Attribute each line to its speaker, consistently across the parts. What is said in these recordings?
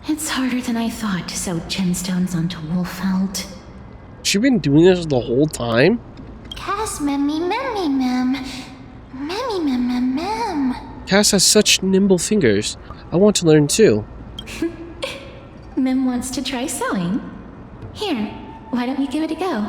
Speaker 1: It's harder than I thought to sew gemstones onto wool felt.
Speaker 2: She been doing this the whole time?
Speaker 1: Cass, memmy, mem. Memmy, mem.
Speaker 2: Cass has such nimble fingers. I want to learn too.
Speaker 1: Mem wants to try sewing. Here, why don't you give it a go?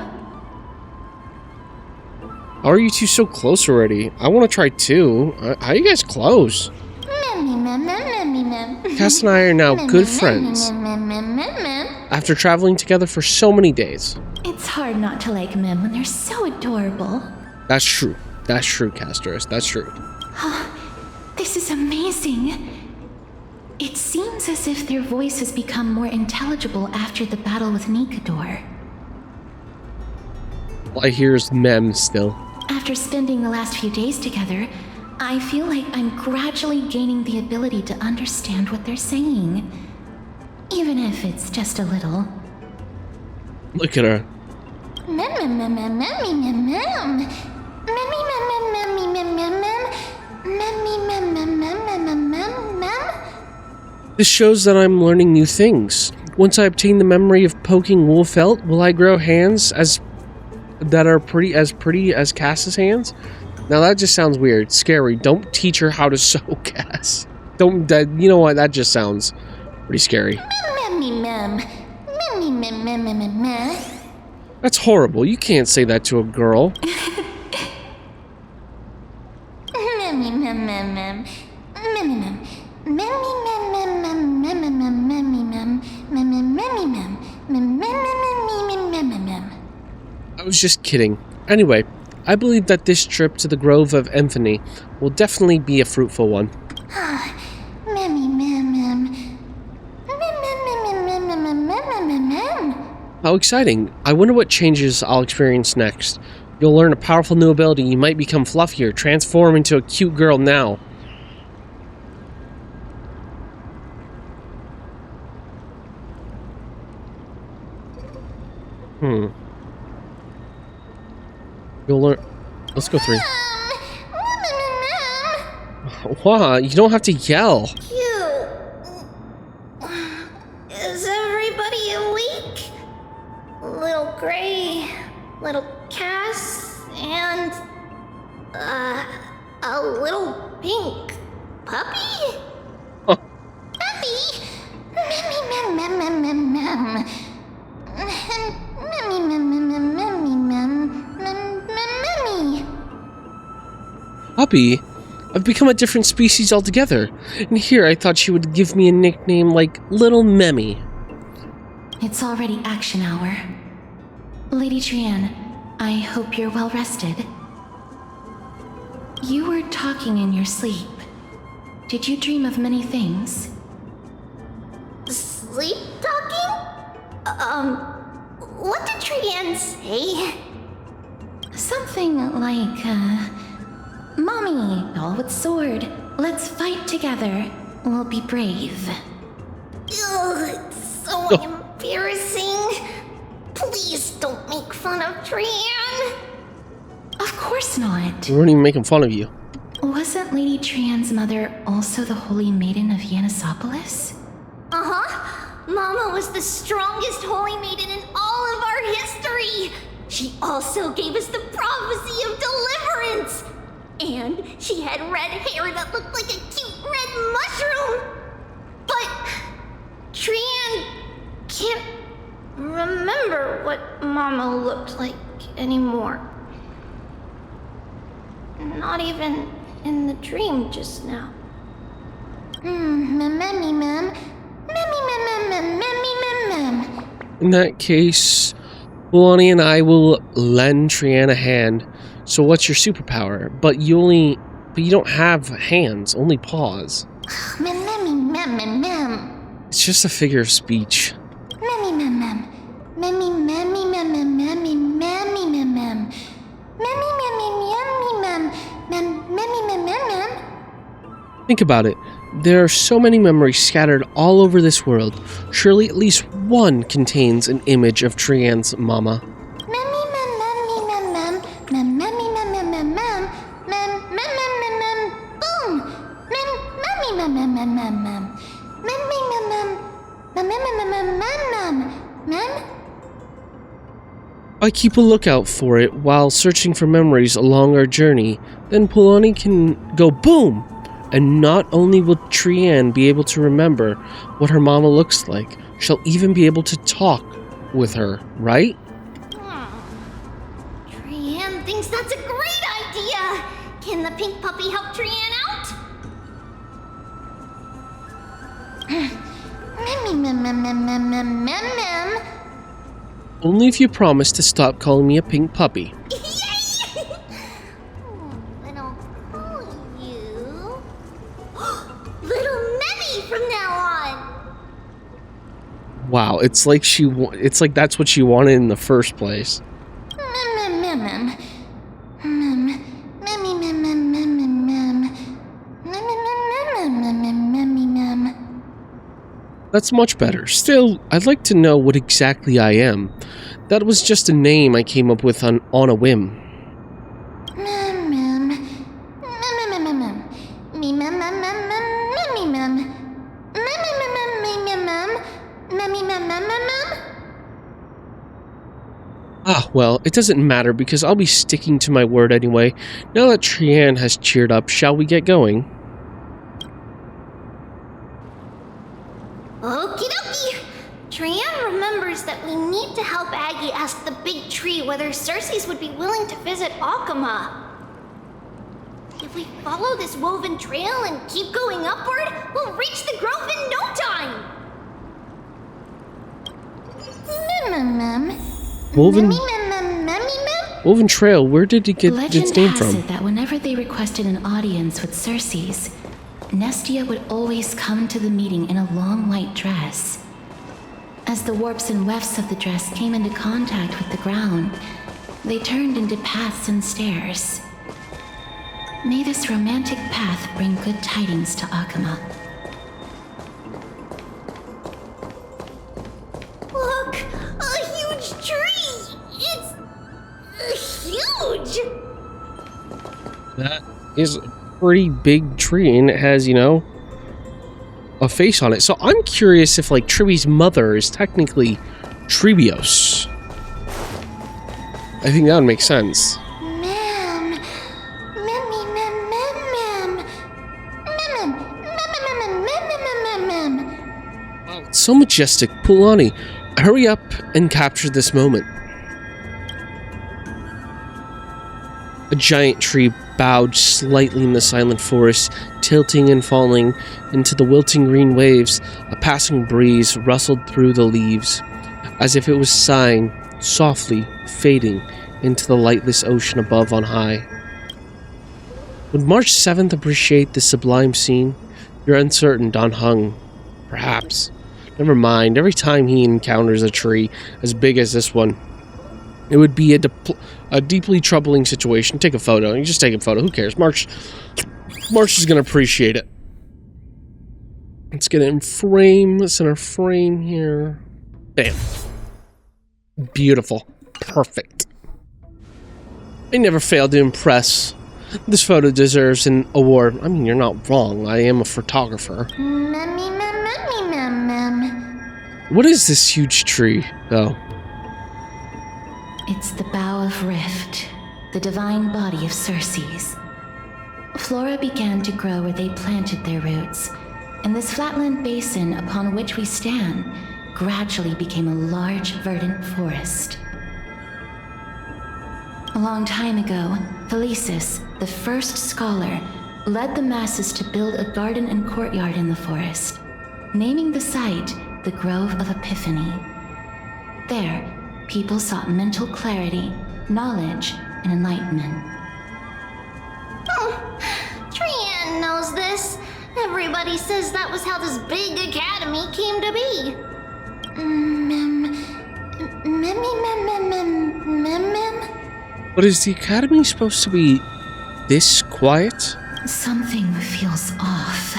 Speaker 2: How are you two so close already? I want to try too. How are you guys close?
Speaker 1: Memmy, mem.
Speaker 2: Cass and I are now good friends. After traveling together for so many days.
Speaker 1: It's hard not to like Mem when they're so adorable.
Speaker 2: That's true. That's true, Castors. That's true.
Speaker 1: This is amazing. It seems as if their voice has become more intelligible after the battle with Nikador.
Speaker 2: All I hear is Mem still.
Speaker 1: After spending the last few days together, I feel like I'm gradually gaining the ability to understand what they're saying. Even if it's just a little.
Speaker 2: Look at her. This shows that I'm learning new things. Once I obtain the memory of poking wool felt, will I grow hands that are pretty as Cass's hands? Now that just sounds weird. Scary. Don't teach her how to sew, Cass. Don't. You know what? That just sounds pretty scary. That's horrible. You can't say that to a girl. I was just kidding. Anyway, I believe that this trip to the Grove of Infinity will definitely be a fruitful one. How exciting. I wonder what changes I'll experience next. You'll learn a powerful new ability. You might become fluffier, transform into a cute girl now. You'll learn... Let's go 3. Wow, you don't have to yell.
Speaker 1: Is everybody awake? Little Gray, little Cass, and a little pink puppy?
Speaker 2: Huh.
Speaker 1: Puppy? Mem.
Speaker 2: Puppy? I've become a different species altogether. And here I thought she would give me a nickname like Little Memmy.
Speaker 1: It's already action hour. Lady Trianne, I hope you're well rested. You were talking in your sleep. Did you dream of many things?
Speaker 3: Sleep talking? What did Trianne say?
Speaker 1: Something like, Mommy, doll with sword, let's fight together. We'll be brave.
Speaker 3: Ugh, it's so embarrassing. Please don't make fun of Trianne.
Speaker 1: Of course not.
Speaker 2: We weren't even making fun of you.
Speaker 1: Wasn't Lady Trianne's mother also the Holy Maiden of Yanisopolis?
Speaker 3: Mama was the strongest holy maiden in all of our history. She also gave us the prophecy of deliverance. And she had red hair that looked like a cute red mushroom. But Trianne can't remember what Mama looked like anymore. Not even in the dream just now.
Speaker 2: In that case, Lonnie and I will lend Trianne a hand. So what's your superpower? But you don't have hands, only paws. It's just a figure of speech. Think about it. There are so many memories scattered all over this world. Surely at least one contains an image of Trianne's mama. I keep a lookout for it while searching for memories along our journey. Then Polani can go boom! And not only will Trianne be able to remember what her mama looks like, she'll even be able to talk with her, right?
Speaker 3: Trianne thinks that's a great idea! Can the pink puppy help Trianne out?
Speaker 2: Only if you promise to stop calling me a pink puppy.
Speaker 3: Yay! Then I'll call you Little Memmy from now on.
Speaker 2: Wow, it's like that's what she wanted in the first place. That's much better. Still, I'd like to know what exactly I am. That was just a name I came up with on a whim. Ah, well, it doesn't matter because I'll be sticking to my word anyway. Now that Trianne has cheered up, shall we get going?
Speaker 3: Okie dokie! Trianne remembers that we need to help Aggie ask the big tree whether Circes would be willing to visit Akama. If we follow this woven trail and keep going upward, we'll reach the grove in no time!
Speaker 2: Woven trail, where did it get its name from?
Speaker 1: Legend has it that whenever they requested an audience with Circes, Nestia would always come to the meeting in a long white dress. As the warps and wefts of the dress came into contact with the ground, they turned into paths and stairs. May this romantic path bring good tidings to Akama.
Speaker 3: Look! A huge tree! It's huge!
Speaker 2: That is a pretty big tree, and it has, you know, a face on it. So I'm curious if, like, Trivi's mother is technically Trebios. I think that would make sense. Wow, it's so majestic. Pulani, hurry up and capture this moment. A giant tree bowed slightly in the silent forest, tilting and falling into the wilting green waves. A passing breeze rustled through the leaves, as if it was sighing, softly fading into the lightless ocean above on high. Would March 7th appreciate this sublime scene? You're uncertain, Don Hung. Perhaps. Never mind, every time he encounters a tree as big as this one, it would be a deeply troubling situation. Take a photo. You just take a photo. Who cares? March is going to appreciate it. Let's get it in frame. Center frame here. Bam. Beautiful. Perfect. I never fail to impress. This photo deserves an award. I mean, you're not wrong. I am a photographer. What is this huge tree, though?
Speaker 1: It's the bough of Rift, the divine body of Circes. Flora began to grow where they planted their roots, and this flatland basin upon which we stand gradually became a large verdant forest. A long time ago, Felicis, the first scholar, led the masses to build a garden and courtyard in the forest, naming the site the Grove of Epiphany. There, people sought mental clarity, knowledge, and enlightenment.
Speaker 3: Trianne knows this. Everybody says that was how this big academy came to be.
Speaker 2: But is the academy supposed to be this quiet?
Speaker 1: Something feels off.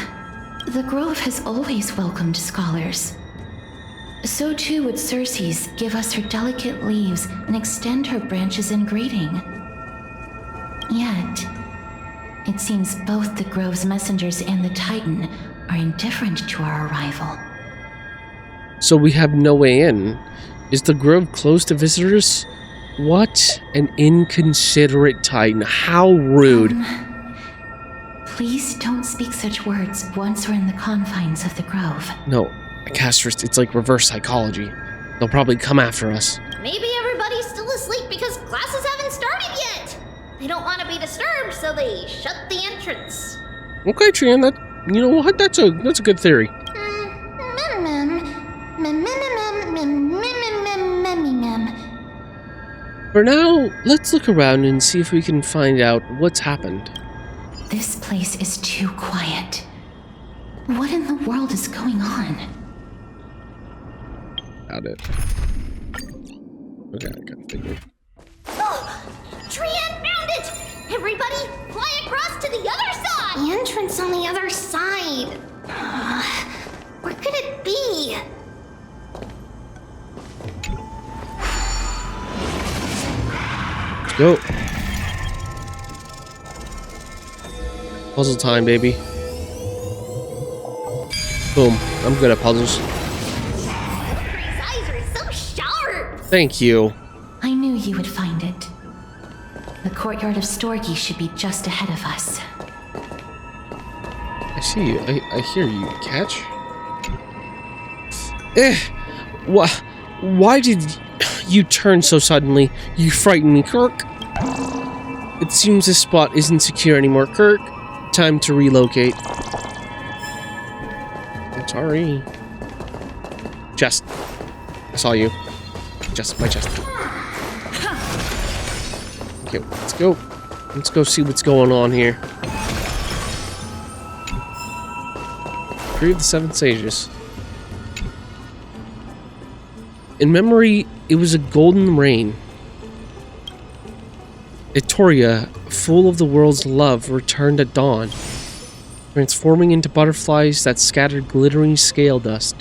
Speaker 1: The Grove has always welcomed scholars. So too would Circes give us her delicate leaves and extend her branches in greeting. Yet, It seems both the Grove's messengers and the Titan are indifferent to our arrival.
Speaker 2: So we have no way in. Is the Grove closed to visitors? What an inconsiderate Titan. How rude.
Speaker 1: Please don't speak such words once we're in the confines of the Grove.
Speaker 2: No, Castrus, it's like reverse psychology. They'll probably come after us.
Speaker 3: Maybe everybody's still asleep because classes haven't started yet. They don't want to be disturbed, so they shut the entrance.
Speaker 2: Okay, Trian, you know what? That's a good theory. For now, let's look around and see if we can find out what's happened.
Speaker 1: This place is too quiet. What in the world is going on?
Speaker 2: Got it. Okay, I gotta figure.
Speaker 3: Oh, Trian found it! Everybody, fly across to the other side! The entrance on the other side. Where could it be?
Speaker 2: Let's go. Puzzle time, baby. Boom. I'm good at puzzles.
Speaker 3: Valkyrie's eyes are so sharp!
Speaker 2: Thank you.
Speaker 1: I knew you would find it. The courtyard of Storgi should be just ahead of us.
Speaker 2: I see you. I hear you. Catch? Why did you turn so suddenly? You frightened me, Kirk. It seems this spot isn't secure anymore, Kirk. Time to relocate. I'm sorry. Chest. I saw you. Chest, my chest. Okay, let's go. Let's go see what's going on here. Tree of the Seven Sages. In memory, it was a golden rain. Itoria, full of the world's love, returned at dawn, transforming into butterflies that scattered glittering scale dust,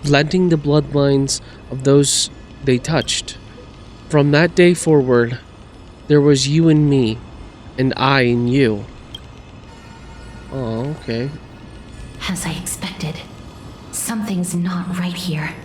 Speaker 2: blending the bloodlines of those they touched. From that day forward, there was you and me, and I and you. Oh, okay.
Speaker 1: As I expected, something's not right here.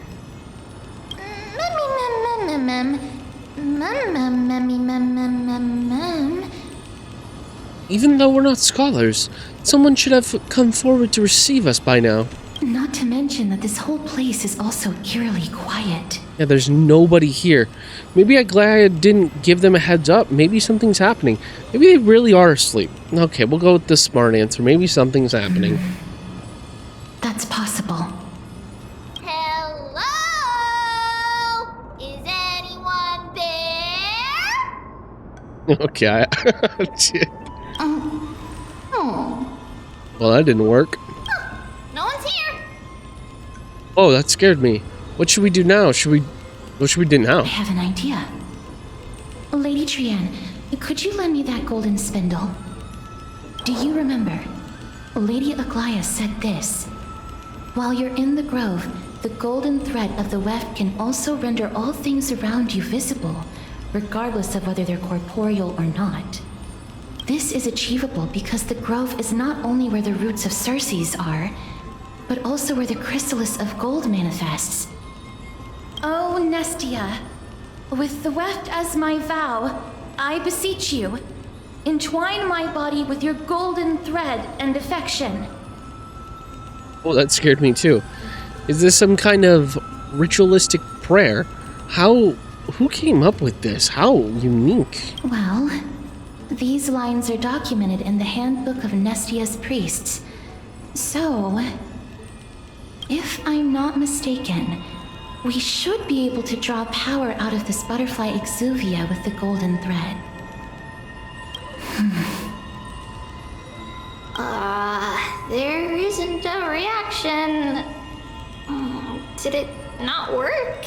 Speaker 2: Even though we're not scholars, someone should have come forward to receive us by now.
Speaker 1: Not to mention that this whole place is also eerily quiet.
Speaker 2: Yeah, there's nobody here. Maybe I'm glad I didn't give them a heads up. Maybe something's happening. Maybe they really are asleep. Okay, we'll go with the smart answer. Maybe something's happening.
Speaker 1: That's possible.
Speaker 3: Hello? Is anyone there?
Speaker 2: Okay, shit.
Speaker 3: Oh.
Speaker 2: Well, that didn't work.
Speaker 3: No one's here.
Speaker 2: Oh, that scared me. What should we do now? What should we do now?
Speaker 1: I have an idea. Lady Trian, could you lend me that golden spindle? Do you remember? Lady Aglaia said this. While you're in the grove, the golden thread of the weft can also render all things around you visible, regardless of whether they're corporeal or not. This is achievable because the grove is not only where the roots of Circes are, but also where the chrysalis of gold manifests. Oh, Nestia, with the weft as my vow, I beseech you, entwine my body with your golden thread and affection.
Speaker 2: Oh, that scared me too. Is this some kind of ritualistic prayer? Who came up with this? How unique.
Speaker 1: Well, these lines are documented in the Handbook of Nestia's priests. So, if I'm not mistaken, we should be able to draw power out of this butterfly exuvia with the golden thread.
Speaker 3: There isn't a reaction. Did it not work?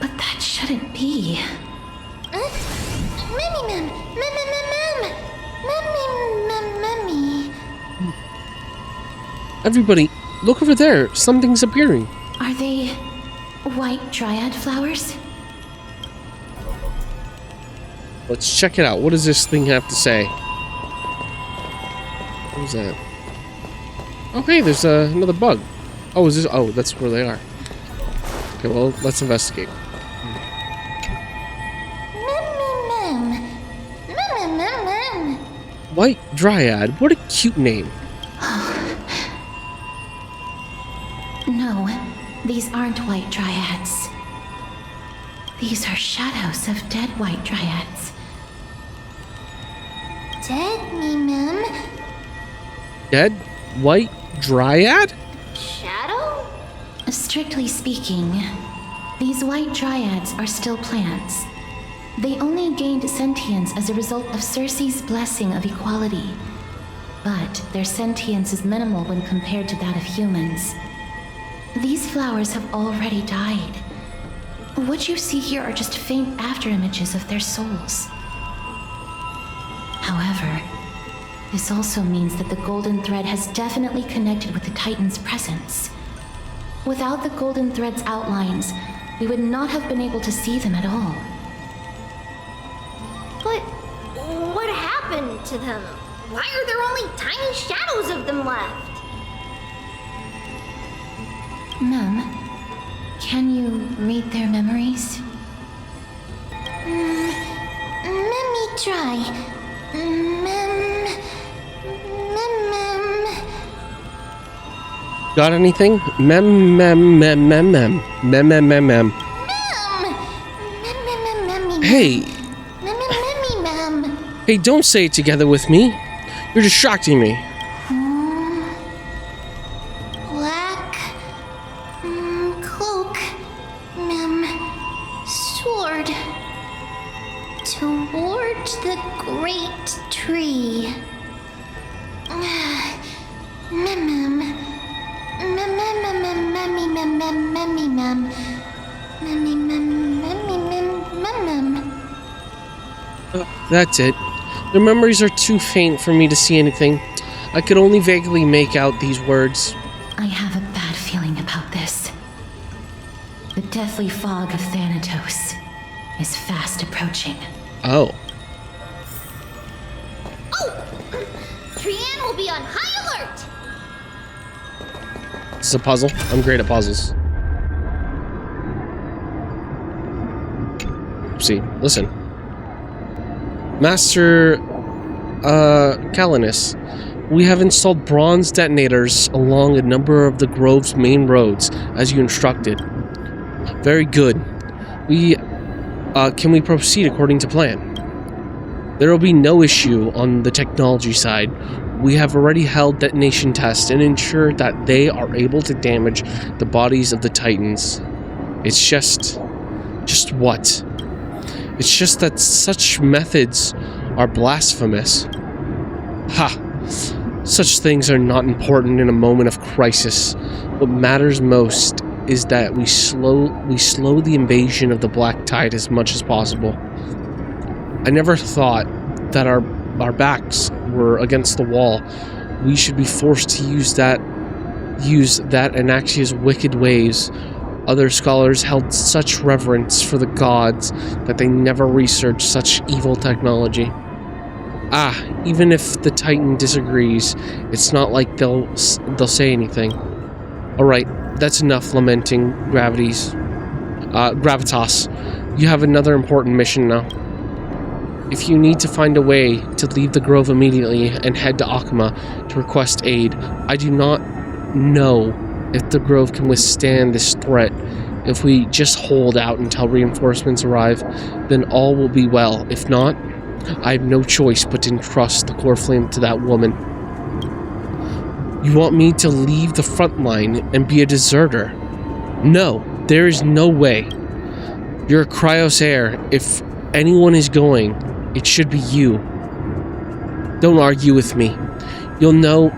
Speaker 1: But that shouldn't be.
Speaker 2: Everybody, look over there. Something's appearing.
Speaker 1: Are they white dryad flowers?
Speaker 2: Let's check it out. What does this thing have to say? What was that? Oh, hey, there's another bug. Oh, is this? Oh, that's where they are. Okay, well, let's investigate. White Dryad. What a cute name.
Speaker 1: No, these aren't white dryads. These are shadows of dead white dryads.
Speaker 3: Dead me, ma'am.
Speaker 2: Dead White Dryad?
Speaker 3: Shadow?
Speaker 1: Strictly speaking, these white dryads are still plants. They only gained sentience as a result of Circe's blessing of equality. But their sentience is minimal when compared to that of humans. These flowers have already died. What you see here are just faint afterimages of their souls. However, this also means that the golden thread has definitely connected with the Titan's presence. Without the golden thread's outlines, we would not have been able to see them at all.
Speaker 3: But what happened to them? Why are there only tiny shadows of them left?
Speaker 1: Ma'am, can you read their memories?
Speaker 3: Let me try.
Speaker 2: Got anything? Mem, mem, mem, mem, mem. Mem, mem, mem, mem. Hey! Hey, don't say it together with me. You're distracting me.
Speaker 3: Black cloak, sword toward the great tree.
Speaker 2: That's it. Their memories are too faint for me to see anything. I could only vaguely make out these words.
Speaker 1: I have a bad feeling about this. The deathly fog of Thanatos is fast approaching.
Speaker 2: Oh.
Speaker 3: Trianne will be on high alert!
Speaker 2: This is a puzzle. I'm great at puzzles. See, listen. Master Calanus, we have installed bronze detonators along a number of the Grove's main roads, as you instructed. Very good. Can we proceed according to plan? There will be no issue on the technology side. We have already held detonation tests and ensured that they are able to damage the bodies of the Titans. It's just what? It's just that such methods are blasphemous. Ha! Such things are not important in a moment of crisis. What matters most is that we slow the invasion of the Black Tide as much as possible. I never thought that our backs were against the wall. We should be forced to use that Anaxia's wicked ways. Other scholars held such reverence for the gods that they never researched such evil technology. Even if the Titan disagrees, it's not like they'll say anything. Alright, that's enough lamenting gravitas. You have another important mission now. If you need to find a way to leave the Grove immediately and head to Akuma to request aid, I do not know if the Grove can withstand this threat. If we just hold out until reinforcements arrive, then all will be well. If not, I have no choice but to entrust the core flame to that woman. You want me to leave the front line and be a deserter? No, there is no way. You're a Cryos heir. If anyone is going, it should be you. Don't argue with me. You know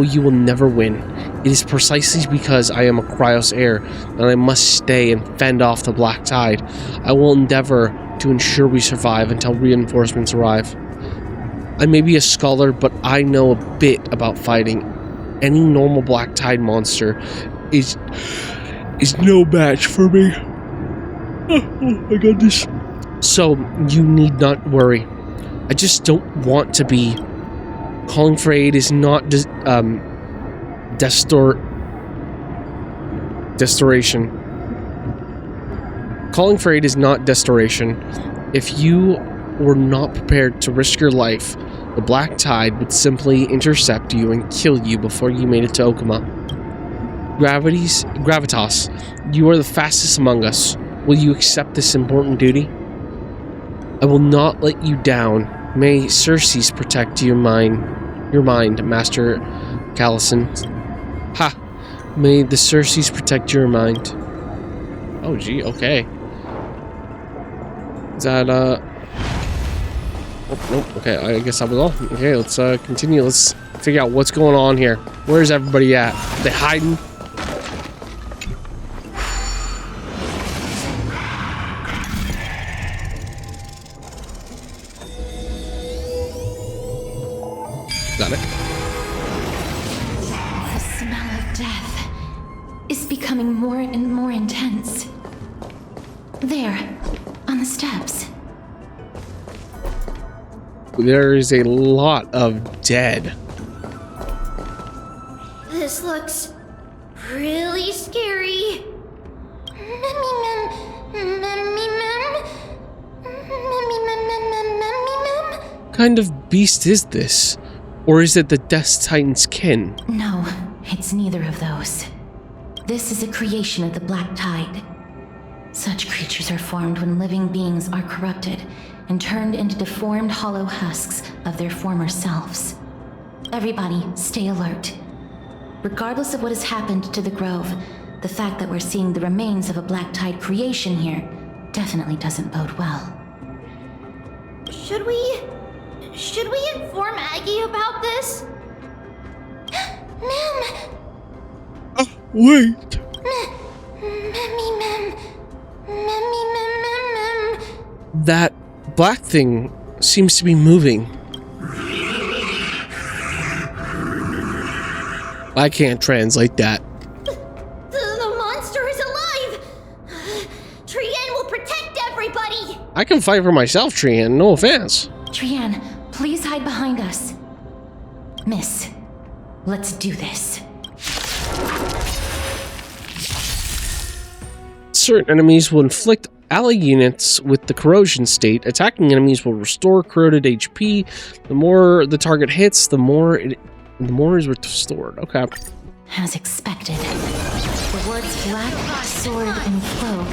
Speaker 2: you will never win. It is precisely because I am a Cryos heir that I must stay and fend off the Black Tide. I will endeavor to ensure we survive until reinforcements arrive. I may be a scholar, but I know a bit about fighting. Any normal Black Tide monster is no match for me. Oh my goodness. So, you need not worry. I just don't want to be Calling for aid is not destoration. Calling for aid is not destoration. If you were not prepared to risk your life, the Black Tide would simply intercept you and kill you before you made it to Okuma. Gravitas, you are the fastest among us. Will you accept this important duty? I will not let you down. May Circes protect your mind, Master Callison. Ha! May the Circes protect your mind. Oh, gee, okay. Is that, Oh, nope, okay, I guess that was all. Okay, let's, continue. Let's figure out what's going on here. Where's everybody at? They hiding? Got it.
Speaker 1: The smell of death is becoming more and more intense. There, on the steps.
Speaker 2: There is a lot of dead.
Speaker 3: This looks really scary.
Speaker 2: What kind of beast is this? Or is it the Death Titan's kin?
Speaker 1: No, it's neither of those. This is a creation of the Black Tide. Such creatures are formed when living beings are corrupted and turned into deformed hollow husks of their former selves. Everybody, stay alert. Regardless of what has happened to the Grove, the fact that we're seeing the remains of a Black Tide creation here definitely doesn't bode well.
Speaker 3: Should we inform Aggie about this? Mem!
Speaker 2: Wait!
Speaker 3: Mem.
Speaker 2: That black thing seems to be moving. I can't translate that.
Speaker 3: The monster is alive! Trien will protect everybody!
Speaker 2: I can fight for myself, Trian, no offense.
Speaker 1: Trian, please hide behind us. Miss, let's do this.
Speaker 2: Certain enemies will inflict ally units with the corrosion state. Attacking enemies will restore corroded HP. The more the target hits, the more is restored. Okay.
Speaker 1: As expected, the words black, sword, and cloak.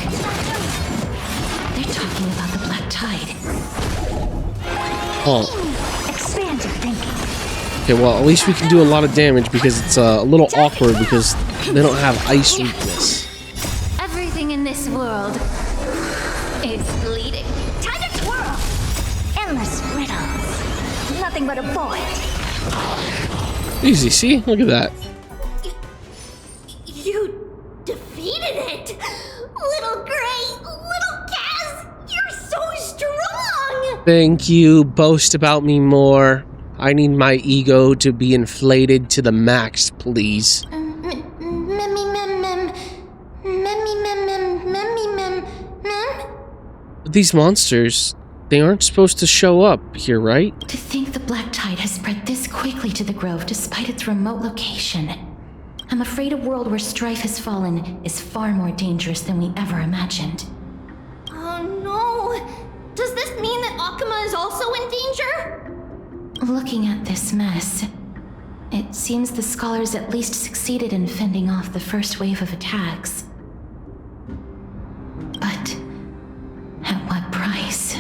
Speaker 1: They're talking about the Black Tide.
Speaker 2: Oh.
Speaker 3: Expand your thinking.
Speaker 2: Okay, well, at least we can do a lot of damage because it's a little awkward because they don't have ice weakness.
Speaker 3: Everything in this world is bleeding. Time to twirl! Endless riddles. Nothing but a void.
Speaker 2: Easy, see? Look at that.
Speaker 3: You defeated it! Little Gray, little Kaz, you're so strong!
Speaker 2: Thank you. Boast about me more. I need my ego to be inflated to the max, please. These monsters, they aren't supposed to show up here, right?
Speaker 1: To think the Black Tide has spread this quickly to the Grove despite its remote location. I'm afraid a world where strife has fallen is far more dangerous than we ever imagined.
Speaker 3: Oh no! Does this mean that Akuma is also in danger?
Speaker 1: Looking at this mess, it seems the scholars at least succeeded in fending off the first wave of attacks. But at what price?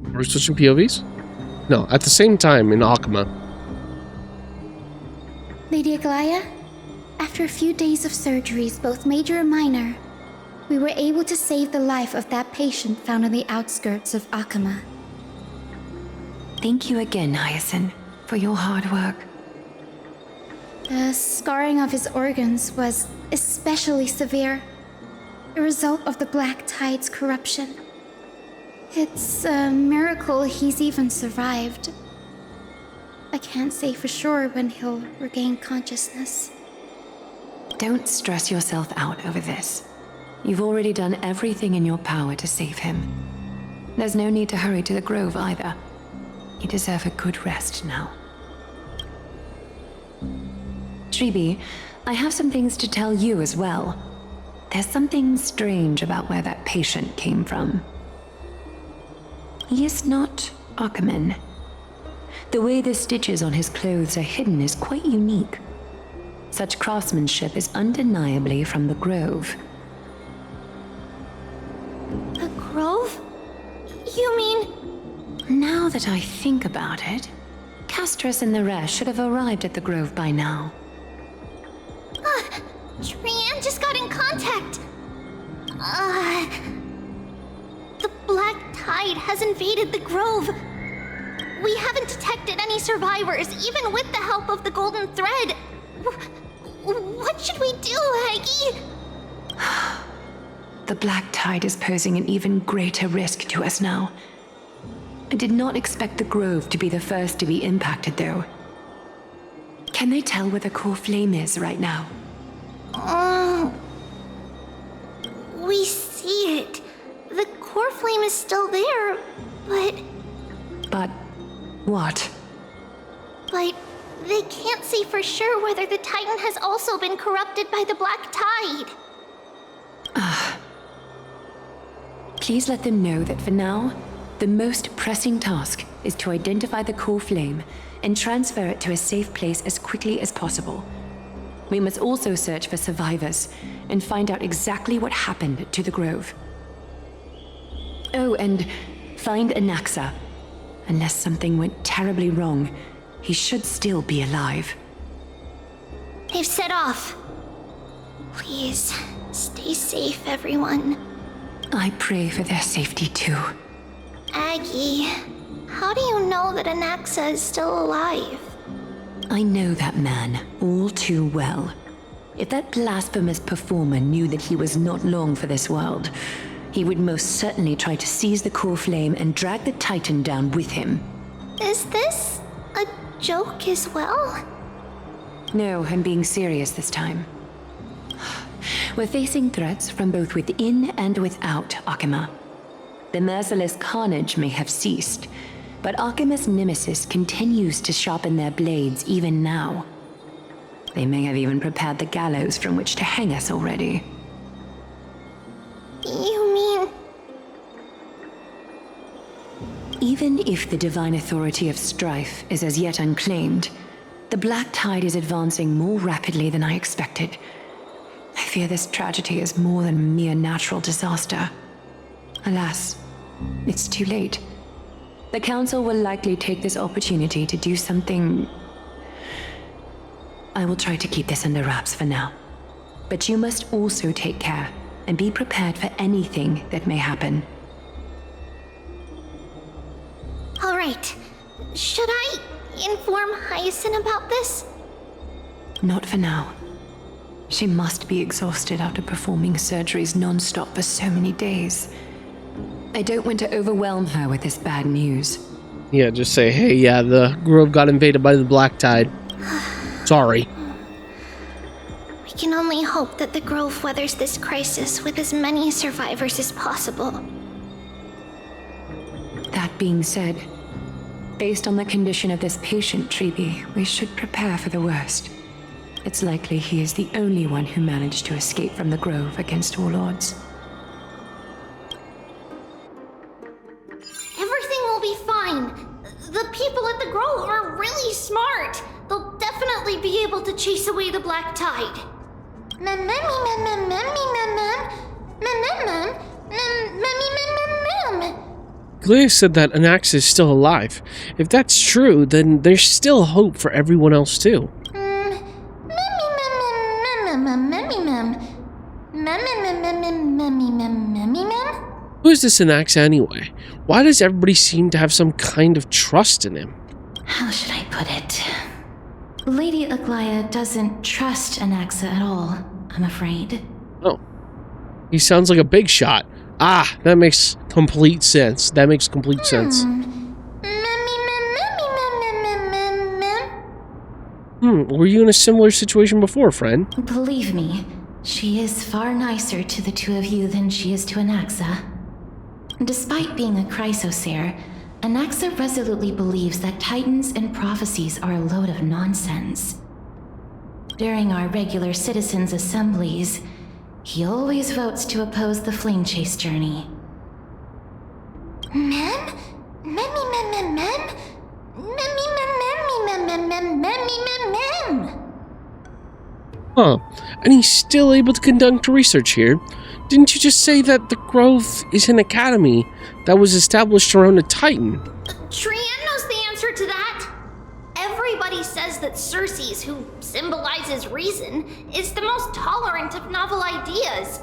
Speaker 2: Are we switching POVs? No, at the same time in Akuma.
Speaker 4: Lady Aglaya, after a few days of surgeries, both major and minor, we were able to save the life of that patient found on the outskirts of Akuma.
Speaker 5: Thank you again, Hyacinth, for your hard work.
Speaker 4: The scarring of his organs was especially severe, a result of the Black Tide's corruption. It's a miracle he's even survived. I can't say for sure when he'll regain consciousness.
Speaker 5: Don't stress yourself out over this. You've already done everything in your power to save him. There's no need to hurry to the Grove either. You deserve a good rest now. Tribi, I have some things to tell you as well. There's something strange about where that patient came from. He is not Ackerman. The way the stitches on his clothes are hidden is quite unique. Such craftsmanship is undeniably from the Grove.
Speaker 3: The Grove? You mean...
Speaker 5: Now that I think about it, Castris and the rest should have arrived at the Grove by now.
Speaker 3: Trianne just got in contact. The Black Tide has invaded the Grove. We haven't detected any survivors, even with the help of the Golden Thread. What should we do, Aggie?
Speaker 5: The Black Tide is posing an even greater risk to us now. I did not expect the Grove to be the first to be impacted, though. Can they tell where the core flame is right now?
Speaker 3: We see it. The core flame is still there, but...
Speaker 5: But what?
Speaker 3: But they can't say for sure whether the Titan has also been corrupted by the Black Tide.
Speaker 5: Please let them know that for now, the most pressing task is to identify the core flame and transfer it to a safe place as quickly as possible. We must also search for survivors and find out exactly what happened to the Grove. Oh, and find Anaxa. Unless something went terribly wrong, he should still be alive.
Speaker 3: They've set off. Please, stay safe, everyone.
Speaker 5: I pray for their safety too.
Speaker 3: Aggie, how do you know that Anaxa is still alive?
Speaker 5: I know that man all too well. If that blasphemous performer knew that he was not long for this world, he would most certainly try to seize the core flame and drag the Titan down with him.
Speaker 3: Is this a joke as well?
Speaker 5: No, I'm being serious this time. We're facing threats from both within and without Akima. The merciless carnage may have ceased, but Akima's nemesis continues to sharpen their blades even now. They may have even prepared the gallows from which to hang us already.
Speaker 3: You mean...
Speaker 5: Even if the divine authority of strife is as yet unclaimed, the Black Tide is advancing more rapidly than I expected. I fear this tragedy is more than a mere natural disaster. Alas, it's too late. The Council will likely take this opportunity to do something... I will try to keep this under wraps for now. But you must also take care and be prepared for anything that may happen.
Speaker 3: All right. Should I inform Hyacinth about this?
Speaker 5: Not for now. She must be exhausted after performing surgeries non-stop for so many days. I don't want to overwhelm her with this bad news.
Speaker 2: Yeah, just say, hey, yeah, the Grove got invaded by the Black Tide. Sorry.
Speaker 3: We can only hope that the Grove weathers this crisis with as many survivors as possible.
Speaker 5: That being said, based on the condition of this patient, Tribi, we should prepare for the worst. It's likely he is the only one who managed to escape from the Grove against all odds.
Speaker 3: Everything will be fine. The people at the Grove are really smart. They'll definitely be able to chase away the Black Tide.
Speaker 2: Glea said that Anaxa is still alive. If that's true, then there's still hope for everyone else too. Who is this Anaxa anyway? Why does everybody seem to have some kind of trust in him?
Speaker 1: How should I put it? Lady Aglaia doesn't trust Anaxa at all, I'm afraid.
Speaker 2: Oh. He sounds like a big shot. Ah, that makes complete sense. That makes complete sense. Were you in a similar situation before, friend?
Speaker 1: Believe me, she is far nicer to the two of you than she is to Anaxa. Despite being a chrysosaur, Anaxa resolutely believes that titans and prophecies are a load of nonsense. During our regular citizens' assemblies, he always votes to oppose the flame chase journey.
Speaker 3: Mem? Memmy mem mem mem? Memmy mem memmy mem mem mem memmy mem mem.
Speaker 2: Huh. And he's still able to conduct research here. Didn't you just say that the Grove is an academy that was established around a titan?
Speaker 3: Trian knows the answer to that. Everybody says that Circes, who symbolizes reason, is the most tolerant of novel ideas.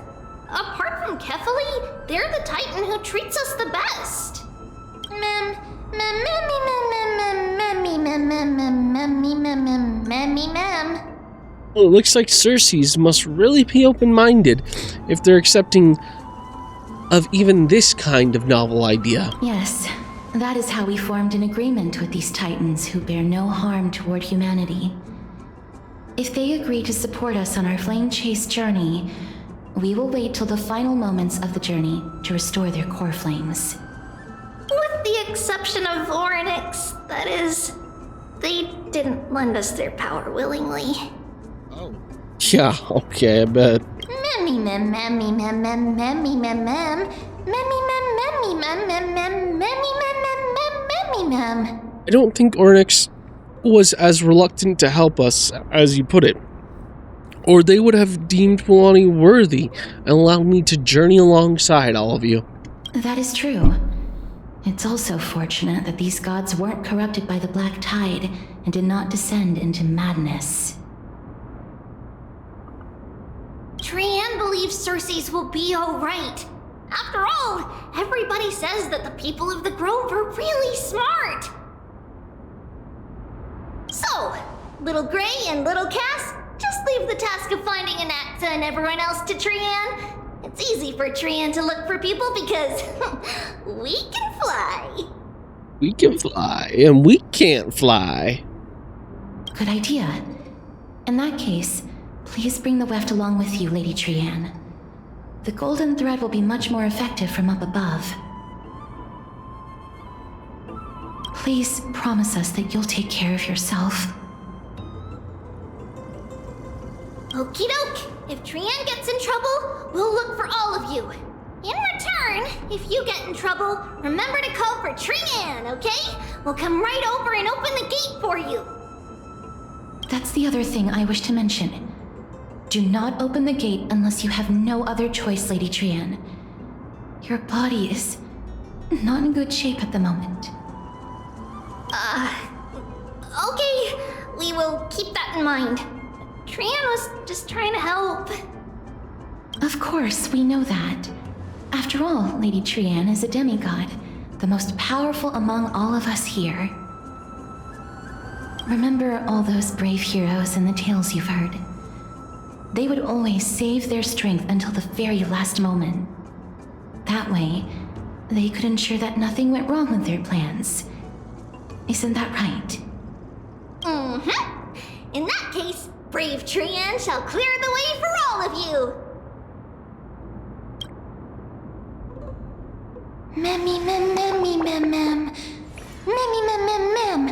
Speaker 3: Apart from Kefali, they're the titan who treats us the best. Mem, mem, memmy, mem, mem, mem, mem, memmy, mem, mem, memmy, mem.
Speaker 2: Well, it looks like Circes must really be open-minded if they're accepting of even this kind of novel idea.
Speaker 1: Yes, that is how we formed an agreement with these titans who bear no harm toward humanity. If they agree to support us on our flame chase journey, we will wait till the final moments of the journey to restore their core flames.
Speaker 3: With the exception of Oryx, that is, they didn't lend us their power willingly.
Speaker 2: Yeah, okay, I bet.
Speaker 3: Memmy mem memmy mem mem memmy mem mem memmy mem memmy mem mem mem memmy mem mem mem memmy mem.
Speaker 2: I don't think Ornyx was as reluctant to help us as you put it. Or they would have deemed Milani worthy and allowed me to journey alongside all of you.
Speaker 1: That is true. It's also fortunate that these gods weren't corrupted by the Black Tide and did not descend into madness.
Speaker 3: Trian believes Circes will be alright. After all, everybody says that the people of the Grove are really smart. So, Little Gray and Little Cass, just leave the task of finding Anaxa and everyone else to Trian. It's easy for Trian to look for people because we can fly.
Speaker 2: We can fly, and we can't fly.
Speaker 1: Good idea. In that case, please bring the weft along with you, Lady Trian. The golden thread will be much more effective from up above. Please promise us that you'll take care of yourself.
Speaker 3: Okie doke. If Trian gets in trouble, we'll look for all of you. In return, if you get in trouble, remember to call for Trian, okay? We'll come right over and open the gate for you.
Speaker 1: That's the other thing I wish to mention. Do not open the gate unless you have no other choice, Lady Trian. Your body is not in good shape at the moment.
Speaker 3: Okay. We will keep that in mind. Trian was just trying to help.
Speaker 1: Of course, we know that. After all, Lady Trian is a demigod, the most powerful among all of us here. Remember all those brave heroes in the tales you've heard. They would always save their strength until the very last moment. That way, they could ensure that nothing went wrong with their plans. Isn't that right?
Speaker 3: Mm-hmm. In that case, brave Trian shall clear the way for all of you. Memmy mem memmy mem mem. Memmy mem mem mem.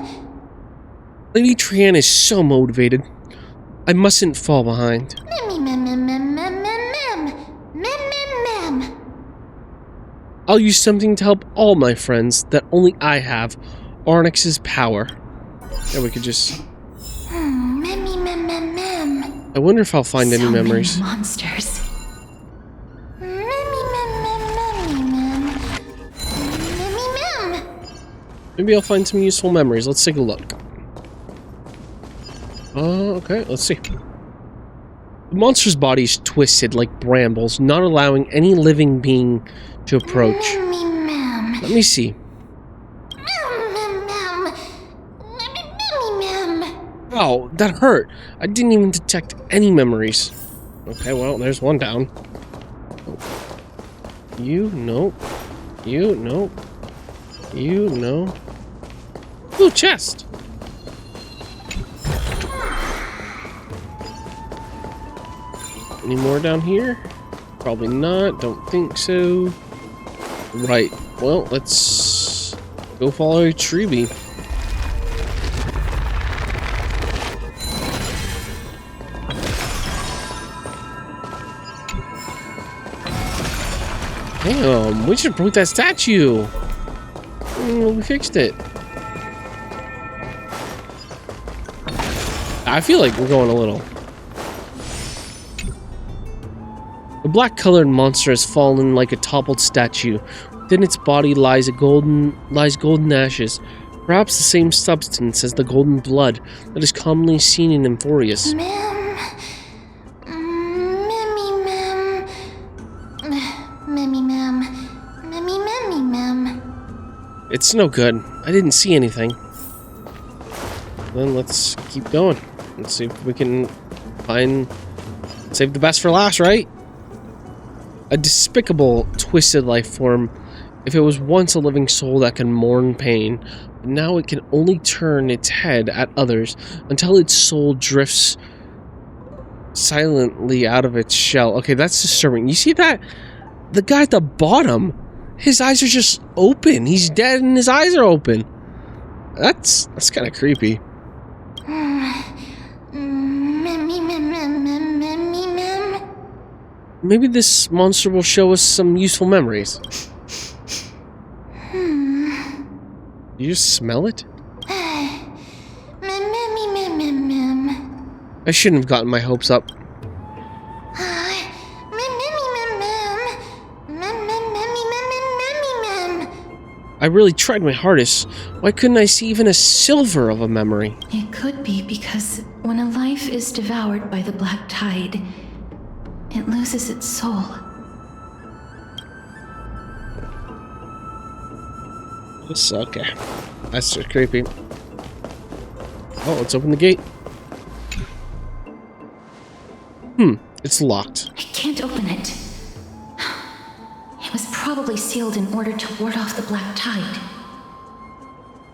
Speaker 2: Lady Trian is so motivated. I mustn't fall behind.
Speaker 3: Memmy mem mem mem mem mem mem. Mem mem mem.
Speaker 2: I'll use something to help all my friends that only I have, Ornyx's power. And we could just...
Speaker 3: Memmy mem mem mem.
Speaker 2: I wonder if I'll find any
Speaker 1: So many
Speaker 2: memories.
Speaker 1: monsters.
Speaker 3: Memmy mem mem memmy mem. Memmy mem.
Speaker 2: Maybe I'll find some useful memories. Let's take a look. Okay, let's see. The monster's body is twisted like brambles, not allowing any living being to approach.
Speaker 3: Memmy mem.
Speaker 2: Let me see.
Speaker 3: Mem mem mem. Memmy mem.
Speaker 2: Oh, that hurt. I didn't even detect any memories. Okay, well, there's one down. You, no. You, no. You, no. Ooh, chest! Any more down here? Probably not. Don't think so. Right. Well, let's Go follow Treeby. Damn, we should broke that statue. We fixed it. I feel like we're going a little. The black-colored monster has fallen like a toppled statue. Within its body lies golden ashes, perhaps the same substance as the golden blood that is commonly seen in Amphorius. It's no good. I didn't see anything. Then let's keep going. Let's see if we can save the best for last, right? A despicable, twisted life form. If it was once a living soul that can mourn pain, but now it can only turn its head at others until its soul drifts silently out of its shell. Okay, that's disturbing. You see that? The guy at the bottom, his eyes are just open. He's dead and his eyes are open. That's kind of creepy. Maybe this monster will show us some useful memories. You just smell it? I shouldn't have gotten my hopes up. I really tried my hardest. Why couldn't I see even a silver of a memory?
Speaker 1: It could be because when a life is devoured by the black tide, it loses its soul.
Speaker 2: Okay. That's just creepy. Oh, let's open the gate. It's locked.
Speaker 1: I can't open it. It was probably sealed in order to ward off the black tide.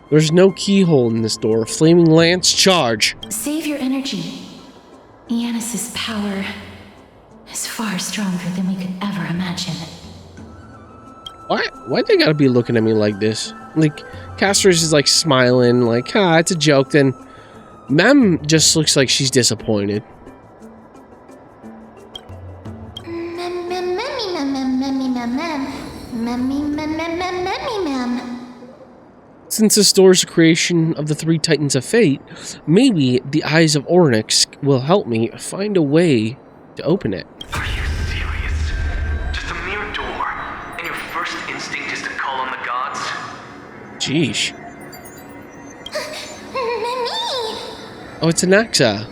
Speaker 2: There's no keyhole in this door. Flaming lance, charge.
Speaker 1: Save your energy. Yanis's power is far stronger than we could ever imagine.
Speaker 2: Why they gotta be looking at me like this? Like, Caster's is like smiling, like, it's a joke. Then Mem just looks like she's disappointed. Since this door is a creation of the three Titans of Fate, maybe the Eyes of Ornyx will help me find a way to open it.
Speaker 6: Are you serious? Just a mere door, and your first instinct is to call on the gods?
Speaker 2: Jeesh. Oh, it's Anaxa.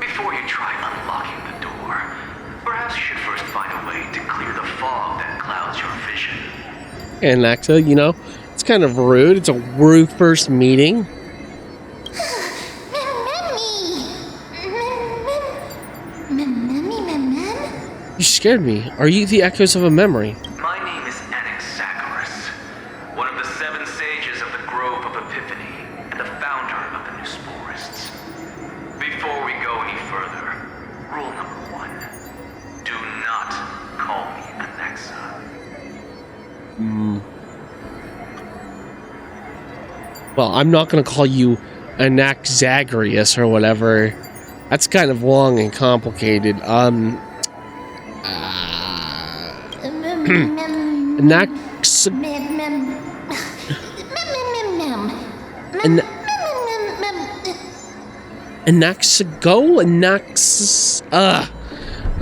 Speaker 6: Before you try unlocking the door, perhaps you should first find a way to clear the fog that clouds your vision.
Speaker 2: And Anaxa, you know, it's kind of rude. It's a rude first meeting. You scared me. Are you the echoes of a memory?
Speaker 6: My name is Anaxa, one of the 7 sages of the Grove of Epiphany, and the founder of the New Sporists. Before we go any further, rule number 1. Do not call me Anaxa.
Speaker 2: Well, I'm not going to call you Anaxagrius or whatever. That's kind of long and complicated. I'll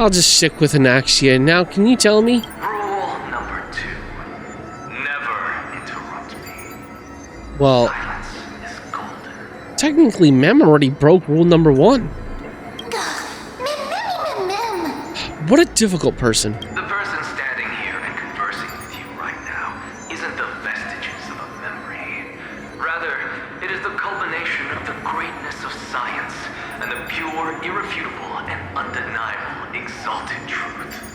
Speaker 2: just stick with Anaxia. Now, can you tell me?
Speaker 6: Rule number 2. Never interrupt me.
Speaker 2: Well,
Speaker 6: Silence is golden.
Speaker 2: technically, Mem already broke rule number 1. What a difficult person.
Speaker 6: The person standing here and conversing with you right now isn't the vestiges of a memory. Rather, it is the culmination of the greatness of science and the pure, irrefutable, and undeniable exalted truth.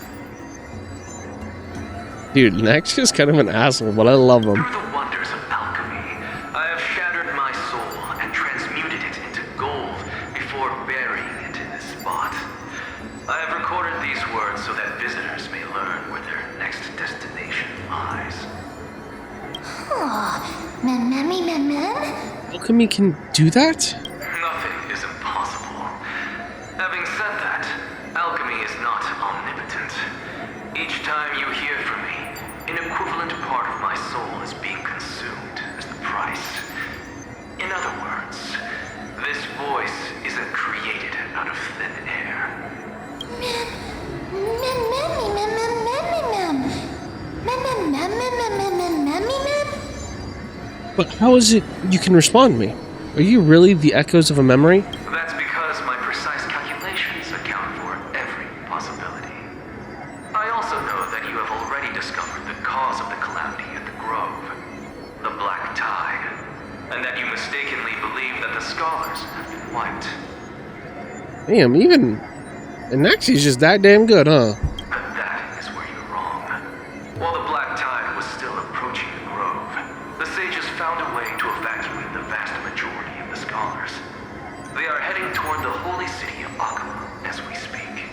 Speaker 2: Dude, Naxia's kind of an asshole, but I love him.
Speaker 6: Through the wonders of alchemy, I have shattered my soul and transmuted it into gold before burying it in this spot. I have recorded these words so that visitors may learn where their next destination lies.
Speaker 2: Alchemy can do that?
Speaker 6: Nothing is impossible. Having said that, alchemy is not omnipotent. Each time you hear from me, an equivalent part of my soul is being consumed as the price. In other words, this voice isn't created out of thin air.
Speaker 2: But how is it you can respond to me? Are you really the echoes of a memory?
Speaker 6: That's because my precise calculations account for every possibility. I also know that you have already discovered the cause of the calamity at the Grove, the Black Tide, and that you mistakenly believe that the scholars have been wiped.
Speaker 2: Damn, even Anaxia's just that damn good, huh?
Speaker 6: But that is where you're wrong. While the Black Tide was still approaching the Grove, the sages found a way to evacuate the vast majority of the scholars. They are heading toward the holy city of Akama as we speak.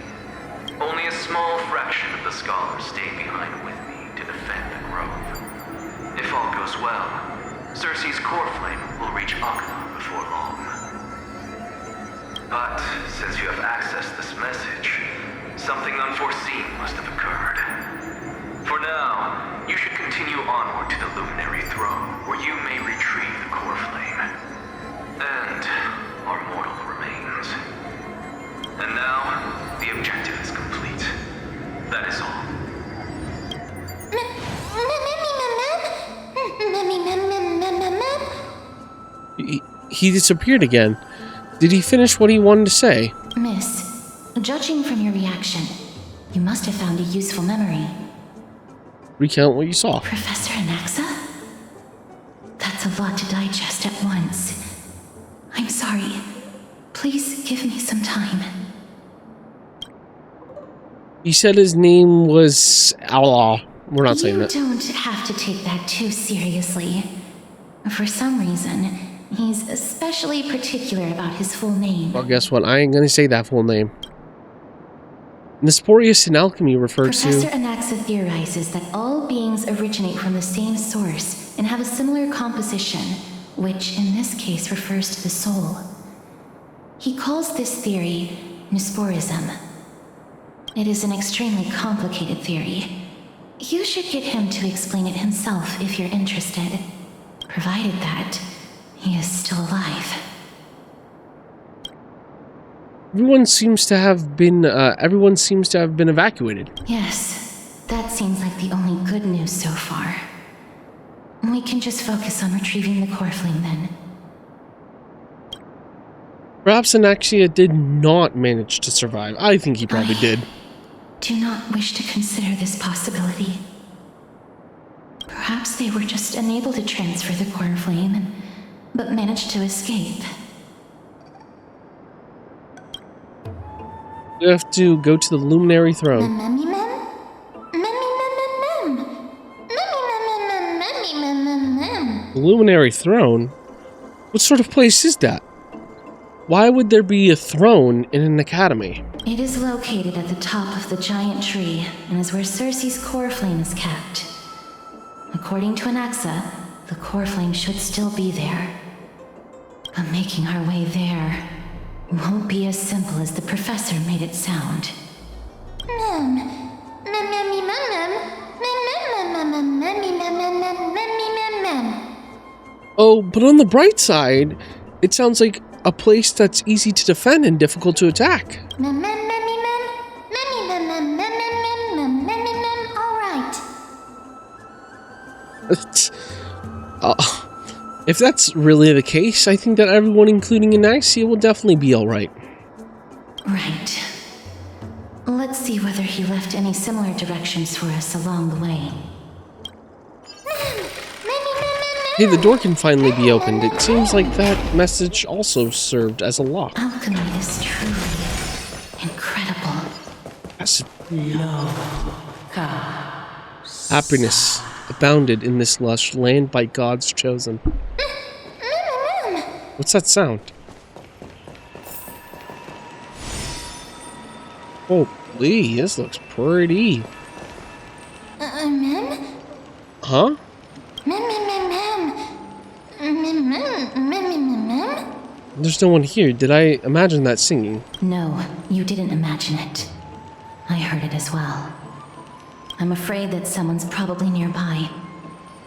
Speaker 6: Only a small fraction of the scholars stayed behind with me to defend the Grove. If all goes well, Cersei's core flame will reach Akama before long. But since you have accessed this message, something unforeseen must have occurred. For now, you should continue onward to the Luminary Throne, where you may retrieve the core flame. And our mortal remains. And now, the objective is complete. That is all.
Speaker 2: He disappeared again. Did he finish what he wanted to say?
Speaker 1: Miss, judging from your reaction, you must have found a useful memory.
Speaker 2: Recount what you saw.
Speaker 1: Professor Anaxa? That's a lot to digest at once. I'm sorry. Please give me some time.
Speaker 2: He said his name was Allah. We're not saying that.
Speaker 1: You don't have to take that too seriously. For some reason, he's especially particular about his full name.
Speaker 2: Well, guess what? I ain't gonna say that full name. Nestorius in alchemy refers
Speaker 1: Professor
Speaker 2: to...
Speaker 1: Anaxa theorizes that all beings originate from the same source and have a similar composition, which in this case refers to the soul. He calls this theory Neusporism. It is an extremely complicated theory. You should get him to explain it himself if you're interested, provided that he is still alive.
Speaker 2: Everyone seems to have been evacuated.
Speaker 1: Yes, that seems like the only good news so far. We can just focus on retrieving the core flame then.
Speaker 2: Perhaps Anaxia did not manage to survive. I think he probably did.
Speaker 1: Do not wish to consider this possibility. Perhaps they were just unable to transfer the core flame, but managed to escape.
Speaker 2: You have to go to the Luminary Throne. The Luminary Throne? What sort of place is that? Why would there be a throne in an academy?
Speaker 1: It is located at the top of the giant tree and is where Cersei's core flame is kept. According to Anaxa, the core flame should still be there. But making our way there won't be as simple as the professor made it sound.
Speaker 2: Oh, but on the bright side, it sounds like a place that's easy to defend and difficult to attack. If that's really the case, I think that everyone, including Anaxia, will definitely be alright.
Speaker 1: Right. Let's see whether he left any similar directions for us along the way.
Speaker 2: Hey, the door can finally be opened. It seems like that message also served as a lock.
Speaker 1: Alchemy is truly incredible.
Speaker 2: Happiness abounded in this lush land by God's chosen. What's that sound? Holy, this looks pretty. Huh? There's no one here. Did I imagine that singing?
Speaker 1: No, you didn't imagine it. I heard it as well. I'm afraid that someone's probably nearby.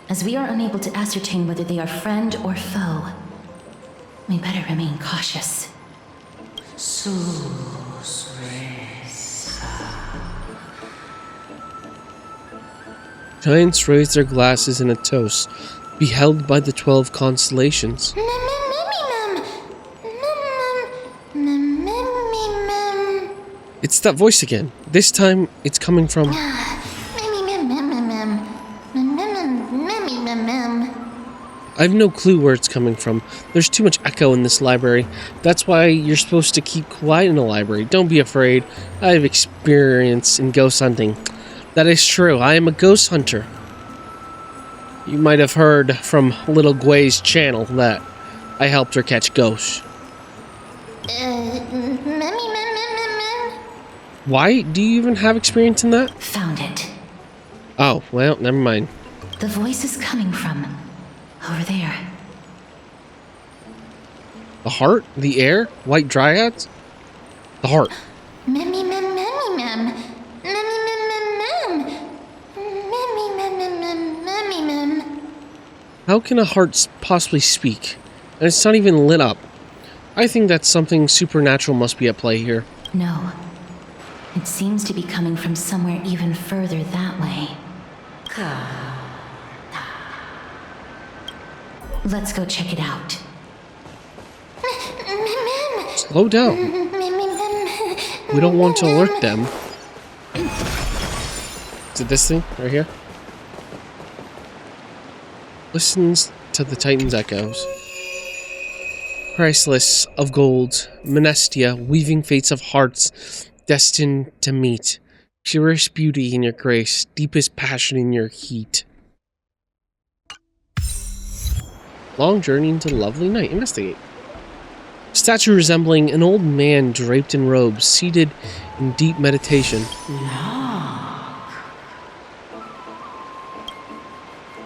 Speaker 1: As we are unable to ascertain whether they are friend or foe, we better remain cautious.
Speaker 2: Giants raise their glasses in a toast, beheld by the 12 constellations. It's that voice again. This time, it's coming from... I have no clue where it's coming from. There's too much echo in this library. That's why you're supposed to keep quiet in a library. Don't be afraid. I have experience in ghost hunting. That is true. I am a ghost hunter. You might have heard from Little Gwei's channel that I helped her catch ghosts. Why? Do you even have experience in that?
Speaker 1: Found it.
Speaker 2: Oh, well, never mind.
Speaker 1: The voice is coming from over there.
Speaker 2: The heart? The air? White dryads? The heart. How can a heart possibly speak? And it's not even lit up. I think that something supernatural must be at play here.
Speaker 1: No. It seems to be coming from somewhere even further that way. Let's go check it out.
Speaker 2: Slow down. We don't want to alert them. Is it this thing right here? Listens to the Titan's echoes. Priceless of gold, Menestia, weaving fates of hearts, destined to meet. Purest beauty in your grace, deepest passion in your heat. Long journey into lovely night. Investigate. Statue resembling an old man draped in robes, seated in deep meditation.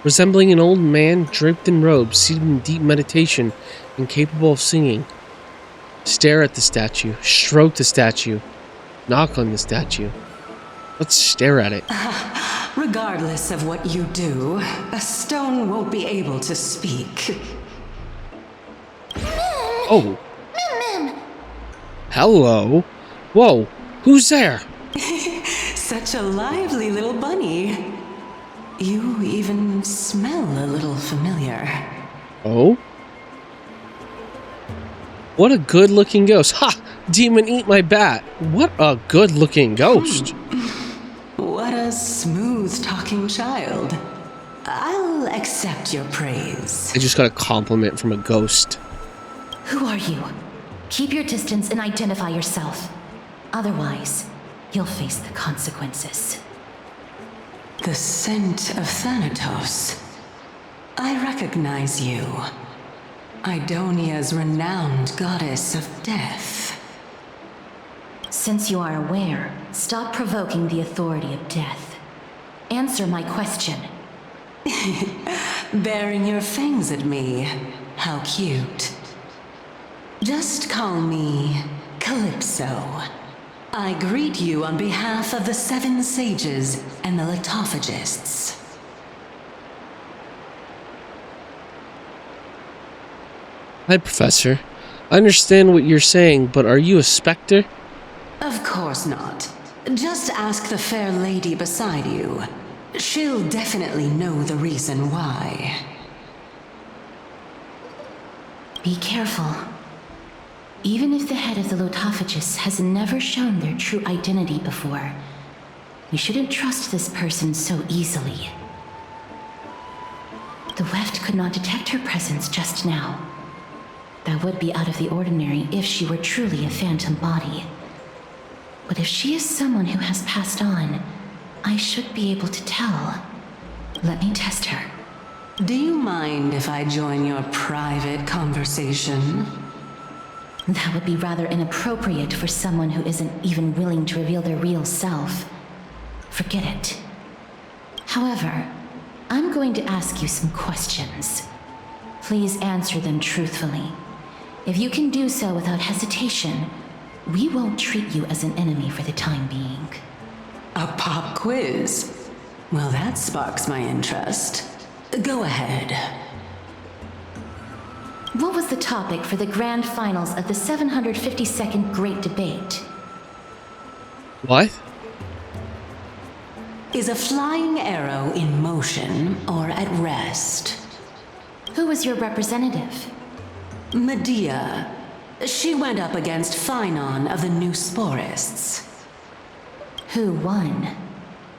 Speaker 2: Resembling an old man draped in robes, seated in deep meditation, and capable of singing. Stare at the statue. Stroke the statue. Knock on the statue. Let's stare at it.
Speaker 7: Regardless of what you do, a stone won't be able to speak.
Speaker 2: Oh. Hello. Whoa. Who's there?
Speaker 7: Such a lively little bunny. You even smell a little familiar.
Speaker 2: Oh? What a good-looking ghost. Ha! Demon, eat my bat. What a good-looking ghost.
Speaker 7: What a smooth-talking child. I'll accept your praise.
Speaker 2: I just got a compliment from a ghost.
Speaker 1: Who are you? Keep your distance and identify yourself. Otherwise, you'll face the consequences.
Speaker 7: The scent of Thanatos. I recognize you. Idonia's renowned goddess of death.
Speaker 1: Since you are aware, stop provoking the authority of death. Answer my question.
Speaker 7: Baring your fangs at me. How cute. Just call me Calypso. I greet you on behalf of the 7 sages and the litophagists.
Speaker 2: Hi, Professor. I understand what you're saying, but are you a specter?
Speaker 7: Of course not. Just ask the fair lady beside you. She'll definitely know the reason why.
Speaker 1: Be careful. Even if the head of the litophagists has never shown their true identity before, we shouldn't trust this person so easily. The weft could not detect her presence just now. That would be out of the ordinary if she were truly a phantom body. But if she is someone who has passed on, I should be able to tell. Let me test her.
Speaker 7: Do you mind if I join your private conversation?
Speaker 1: That would be rather inappropriate for someone who isn't even willing to reveal their real self. Forget it. However, I'm going to ask you some questions. Please answer them truthfully. If you can do so without hesitation, we won't treat you as an enemy for the time being.
Speaker 7: A pop quiz? Well, that sparks my interest. Go ahead.
Speaker 1: What was the topic for the grand finals of the 752nd Great Debate?
Speaker 2: What?
Speaker 7: Is a flying arrow in motion or at rest?
Speaker 1: Who was your representative?
Speaker 7: Medea. She went up against Phynon of the New Sporists.
Speaker 1: Who won?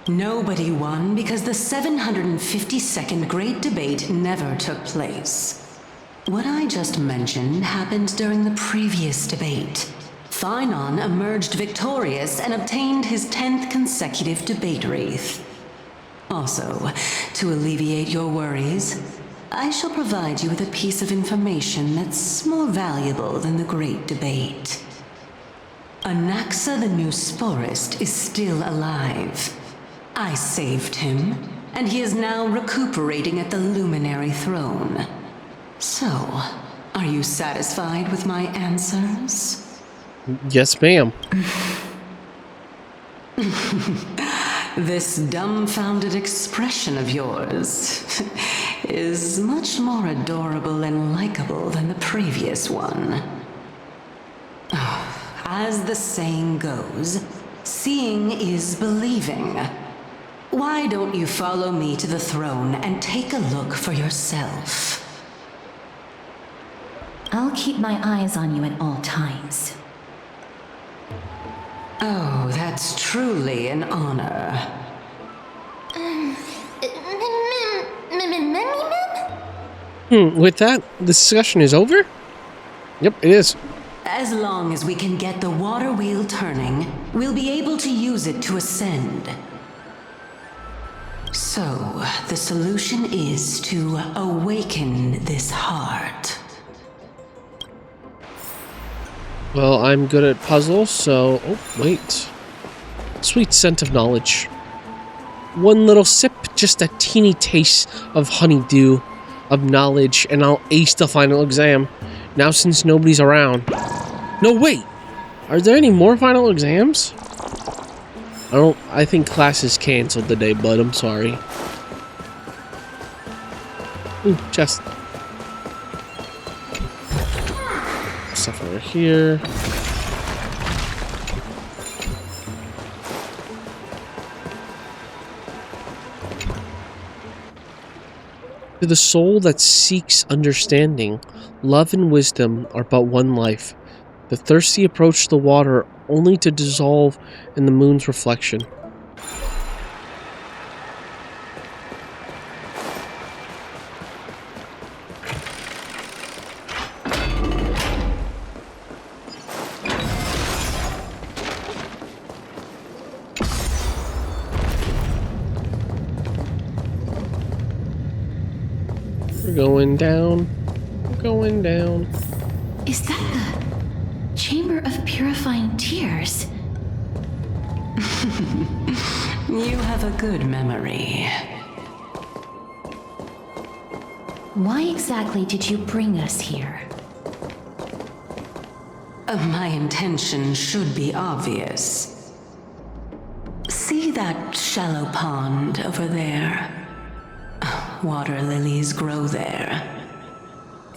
Speaker 7: Nobody won because the 752nd Great Debate never took place. What I just mentioned happened during the previous debate. Phynon emerged victorious and obtained his 10th consecutive debate wreath. Also, to alleviate your worries, I shall provide you with a piece of information that's more valuable than the Great Debate. Anaxa the New Sporist is still alive. I saved him, and he is now recuperating at the Luminary Throne. So, are you satisfied with my answers?
Speaker 2: Yes, ma'am.
Speaker 7: This dumbfounded expression of yours is much more adorable and likable than the previous one. As the saying goes, seeing is believing. Why don't you follow me to the throne and take a look for yourself?
Speaker 1: I'll keep my eyes on you at all times.
Speaker 7: Oh, that's truly an honor.
Speaker 2: With that, the discussion is over? Yep, it is.
Speaker 7: As long as we can get the water wheel turning, we'll be able to use it to ascend. So, the solution is to awaken this heart.
Speaker 2: Well, I'm good at puzzles, so... Oh, wait. Sweet scent of knowledge. One little sip, just a teeny taste of honeydew, of knowledge, and I'll ace the final exam. Now since nobody's around. No, wait! Are there any more final exams? I think class is canceled today, bud. I'm sorry. Ooh, chest. Stuff over here. To the soul that seeks understanding, love and wisdom are but one life. The thirsty approach the water only to dissolve in the moon's reflection. We're going down. We're going down.
Speaker 1: Is that the Chamber of Purifying Tears?
Speaker 7: You have a good memory.
Speaker 1: Why exactly did you bring us here?
Speaker 7: My intention should be obvious. See that shallow pond over there? Water lilies grow there.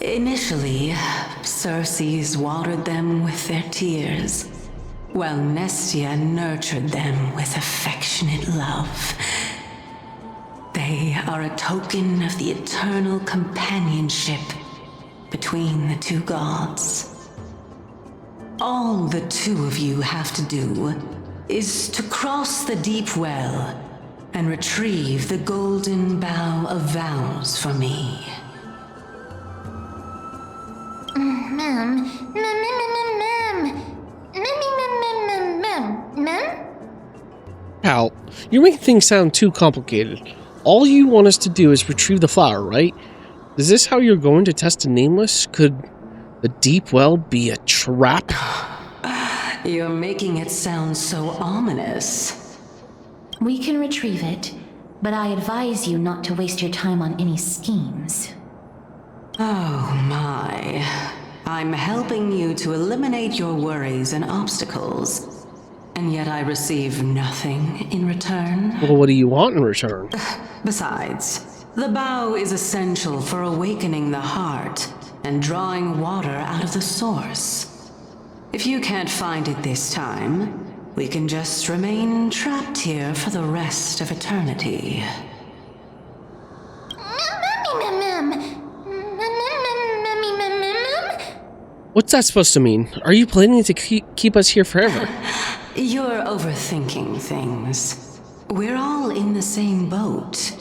Speaker 7: Initially, Circes watered them with their tears, while Nestia nurtured them with affectionate love. They are a token of the eternal companionship between the two gods. All the two of you have to do is to cross the deep well and retrieve the golden bough of vows for me.
Speaker 2: Pal, you're making things sound too complicated. All you want us to do is retrieve the flower, right? Is this how you're going to test a nameless? Could the deep well be a trap?
Speaker 7: You're making it sound so ominous.
Speaker 1: We can retrieve it, but I advise you not to waste your time on any schemes.
Speaker 7: Oh my. I'm helping you to eliminate your worries and obstacles, and yet I receive nothing in return.
Speaker 2: Well, what do you want in return?
Speaker 7: Besides, the bow is essential for awakening the heart and drawing water out of the source. If you can't find it this time, we can just remain trapped here for the rest of eternity.
Speaker 2: What's that supposed to mean? Are you planning to keep us here forever?
Speaker 7: You're overthinking things. We're all in the same boat.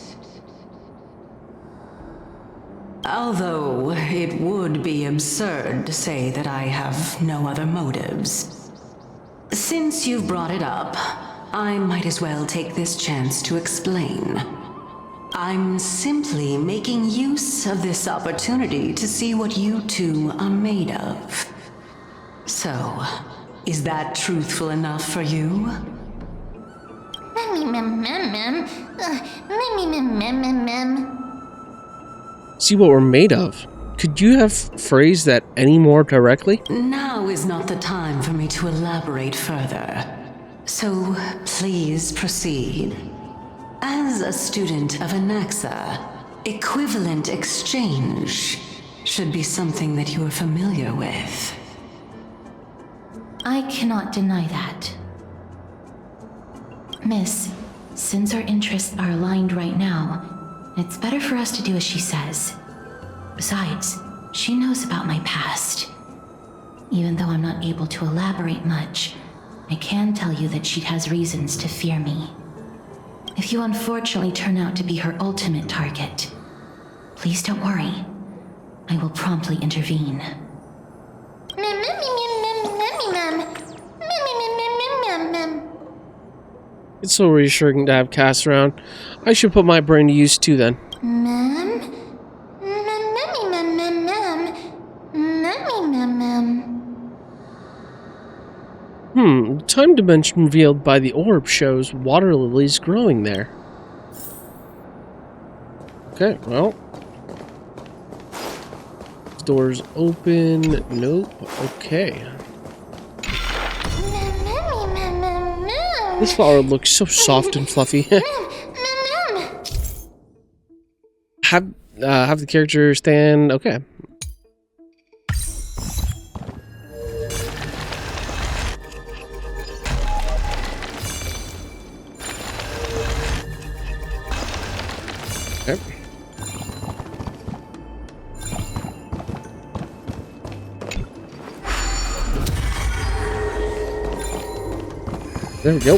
Speaker 7: Although it would be absurd to say that I have no other motives. Since you've brought it up, I might as well take this chance to explain. I'm simply making use of this opportunity to see what you two are made of. So, is that truthful enough for you?
Speaker 2: See what we're made of. Could you have phrased that any more directly?
Speaker 7: Now is not the time for me to elaborate further. So, please proceed. As a student of Anaxa, equivalent exchange should be something that you are familiar with.
Speaker 1: I cannot deny that. Miss, since our interests are aligned right now, it's better for us to do as she says. Besides, she knows about my past. Even though I'm not able to elaborate much, I can tell you that she has reasons to fear me. If you unfortunately turn out to be her ultimate target, please don't worry. I will promptly intervene.
Speaker 2: It's so reassuring to have Cass around. I should put my brain to use too then. The time dimension revealed by the orb shows water lilies growing there. Okay, well. Doors open. Nope. Okay. This flower looks so soft and fluffy. Have the character stand. Okay. Okay. There we go.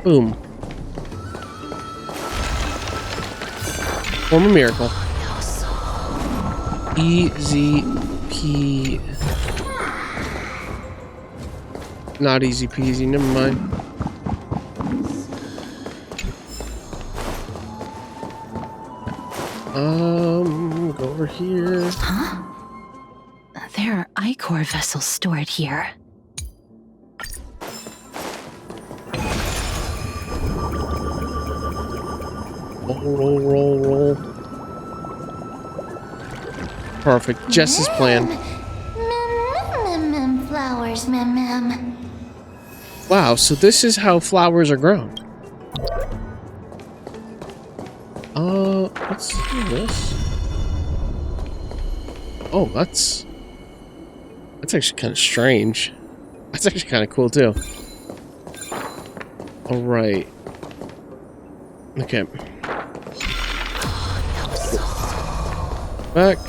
Speaker 2: Boom. Form a miracle. Easy P. Not easy peasy, never mind. Go over here.
Speaker 1: Huh? There are Ichor vessels stored here.
Speaker 2: Roll. Perfect, just as planned.
Speaker 3: Flowers,
Speaker 2: Wow, so this is how flowers are grown. Let's do this. Oh, that's actually kind of strange. That's actually kind of cool too. All right. Okay. Back.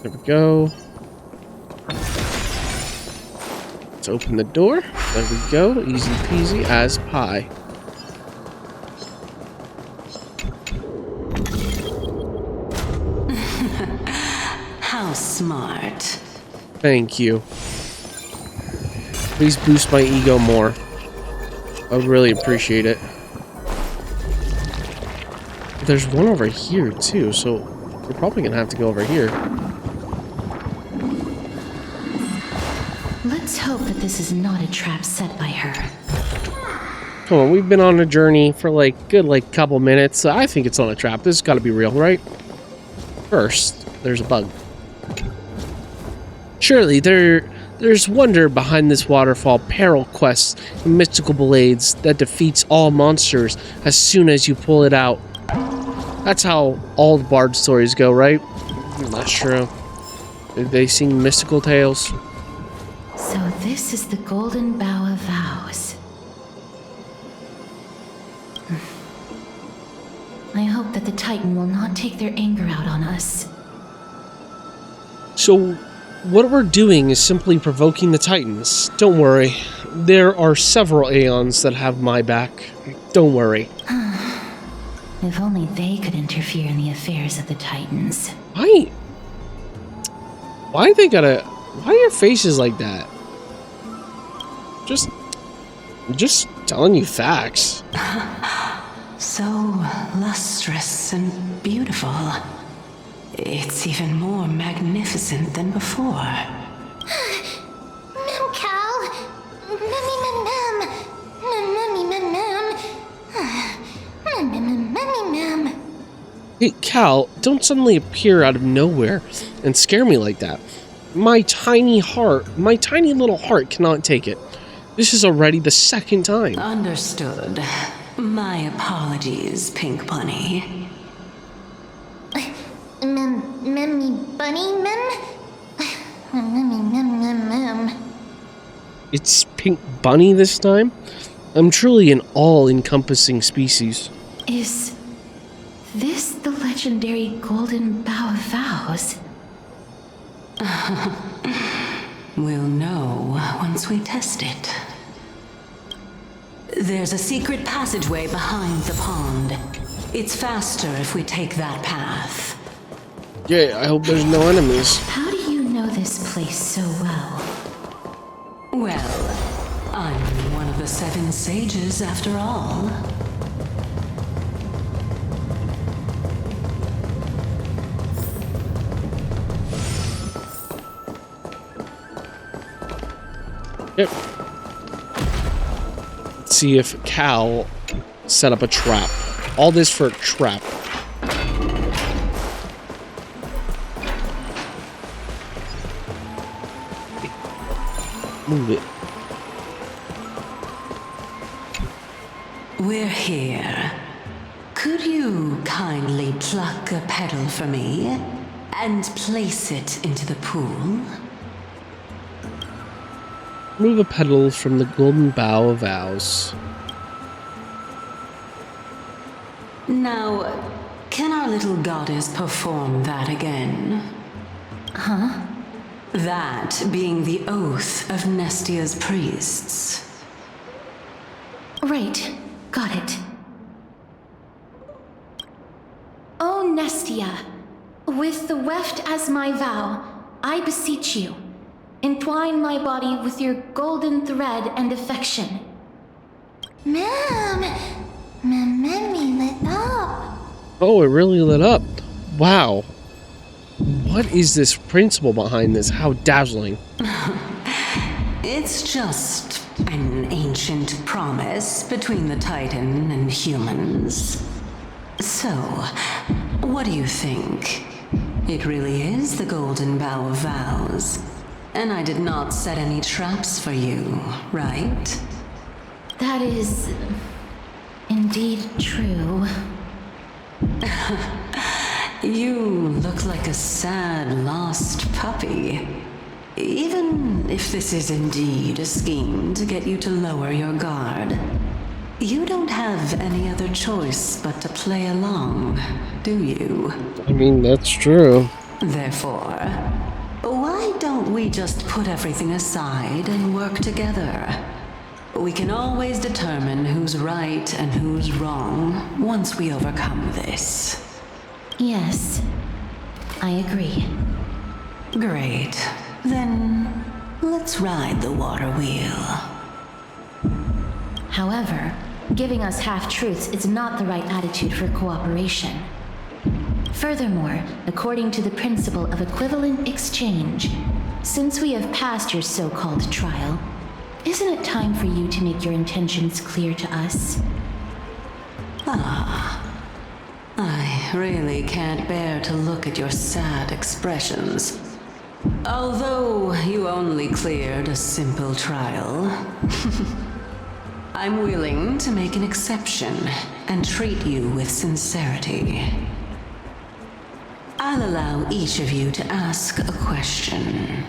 Speaker 2: There we go. Let's open the door. There we go. Easy peasy as pie.
Speaker 7: How smart.
Speaker 2: Thank you. Please boost my ego more. I would really appreciate it. There's one over here too, so we're probably gonna have to go over here.
Speaker 1: Let's hope that this is not a trap set by her.
Speaker 2: Come on, we've been on a journey for good couple minutes. So I think it's on a trap. This has got to be real, right? First, there's a bug. Surely there's wonder behind this waterfall, peril quests, and mystical blades that defeats all monsters as soon as you pull it out. That's how all the bard stories go, right? That's true. They sing mystical tales.
Speaker 1: So this is the Golden Bough of Vows. I hope that the Titan will not take their anger out on us.
Speaker 2: So, what we're doing is simply provoking the Titans. Don't worry. There are several Aeons that have my back. Don't worry.
Speaker 1: If only they could interfere in the affairs of the Titans.
Speaker 2: Why are your faces like that? Just telling you facts.
Speaker 7: So lustrous and beautiful. It's even more magnificent than before.
Speaker 3: Mem Cal. Memmy mem mem. Memmy mem mem. Memmy mem.
Speaker 2: Hey, Cal, don't suddenly appear out of nowhere and scare me like that. My tiny little heart cannot take it. This is already the second time.
Speaker 7: Understood. My apologies, Pink Bunny.
Speaker 3: Memmy bunny mem. Memmy mem mem mem.
Speaker 2: It's Pink Bunny this time? I'm truly an all-encompassing species.
Speaker 1: Is this the legendary Golden Bough of Vows?
Speaker 7: We'll know once we test it. There's a secret passageway behind the pond. It's faster if we take that path.
Speaker 2: Yeah, I hope there's no enemies.
Speaker 1: How do you know this place so well?
Speaker 7: Well, I'm one of the 7 sages after all.
Speaker 2: Yep. Let's see if Cal set up a trap. All this for a trap. Move it.
Speaker 7: We're here. Could you kindly pluck a petal for me and place it into the pool?
Speaker 2: Remove a petal from the Golden Bough of Vows.
Speaker 7: Now, can our little goddess perform that again?
Speaker 1: Huh?
Speaker 7: That being the oath of Nestia's priests.
Speaker 1: Right. Got it. O Nestia, with the weft as my vow, I beseech you, entwine my body with your golden thread and affection.
Speaker 3: Memmy lit up.
Speaker 2: Oh, it really lit up. Wow. What is this principle behind this? How dazzling.
Speaker 7: It's just an ancient promise between the Titan and humans. So, what do you think? It really is the Golden Bough of Vows. And I did not set any traps for you, right?
Speaker 1: That is indeed true.
Speaker 7: You look like a sad, lost puppy. Even if this is indeed a scheme to get you to lower your guard, you don't have any other choice but to play along, do you?
Speaker 2: I mean, that's true.
Speaker 7: Therefore, why don't we just put everything aside and work together? We can always determine who's right and who's wrong once we overcome this.
Speaker 1: Yes, I agree.
Speaker 7: Great. Then, let's ride the water wheel.
Speaker 1: However, giving us half-truths is not the right attitude for cooperation. Furthermore, according to the principle of equivalent exchange, since we have passed your so-called trial, Isn't it time for you to make your intentions clear to us?
Speaker 7: I really can't bear to look at your sad expressions. Although you only cleared a simple trial, I'm willing to make an exception and treat you with sincerity. I'll allow each of you to ask a question.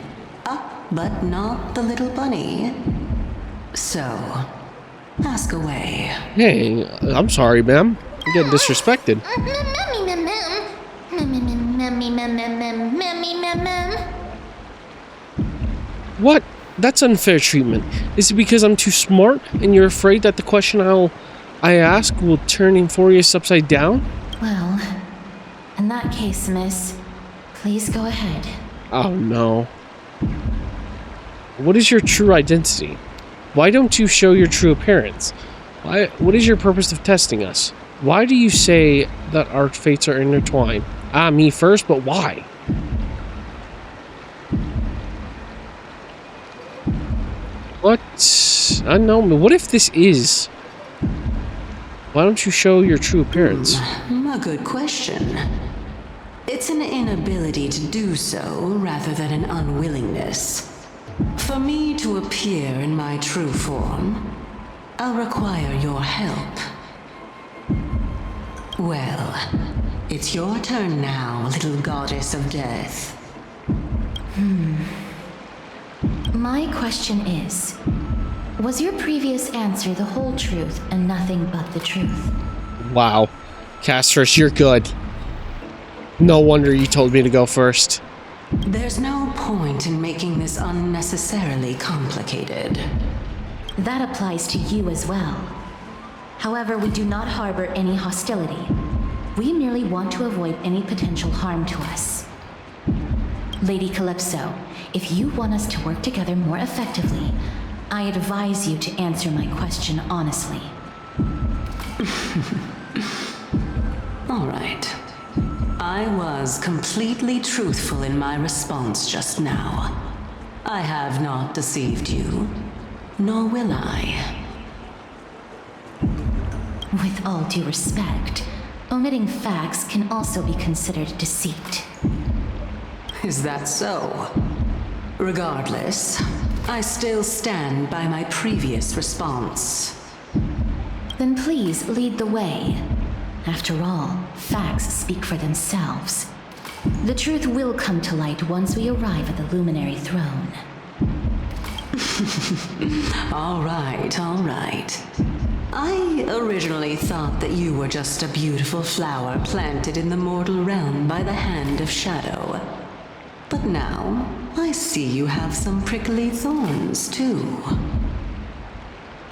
Speaker 7: But not the little bunny. So, ask away.
Speaker 2: Hey, I'm sorry, ma'am. I'm getting disrespected. What? That's unfair treatment. Is it because I'm too smart and you're afraid that the question I ask will turn Euphorius upside down?
Speaker 1: Well, in that case, miss, please go ahead.
Speaker 2: Oh no. What is your true identity? Why don't you show your true appearance? What is your purpose of testing us? Why do you say that our fates are intertwined? Me first, but why? What? I don't know. What if this is? Why don't you show your true appearance?
Speaker 7: A good question. It's an inability to do so rather than an unwillingness. For me to appear in my true form, I'll require your help. Well, it's your turn now, little goddess of death.
Speaker 1: My question is, was your previous answer the whole truth and nothing but the truth?
Speaker 2: Wow. Castros, you're good. No wonder you told me to go first.
Speaker 7: There's no point in making this unnecessarily complicated.
Speaker 1: That applies to you as well. However, we do not harbor any hostility. We merely want to avoid any potential harm to us. Lady Calypso, if you want us to work together more effectively, I advise you to answer my question honestly.
Speaker 7: All right. I was completely truthful in my response just now. I have not deceived you, nor will I.
Speaker 1: With all due respect, omitting facts can also be considered deceit.
Speaker 7: Is that so? Regardless, I still stand by my previous response.
Speaker 1: Then please lead the way. After all, facts speak for themselves. The truth will come to light once we arrive at the Luminary Throne.
Speaker 7: All right, all right. I originally thought that you were just a beautiful flower planted in the mortal realm by the hand of Shadow. But now, I see you have some prickly thorns, too.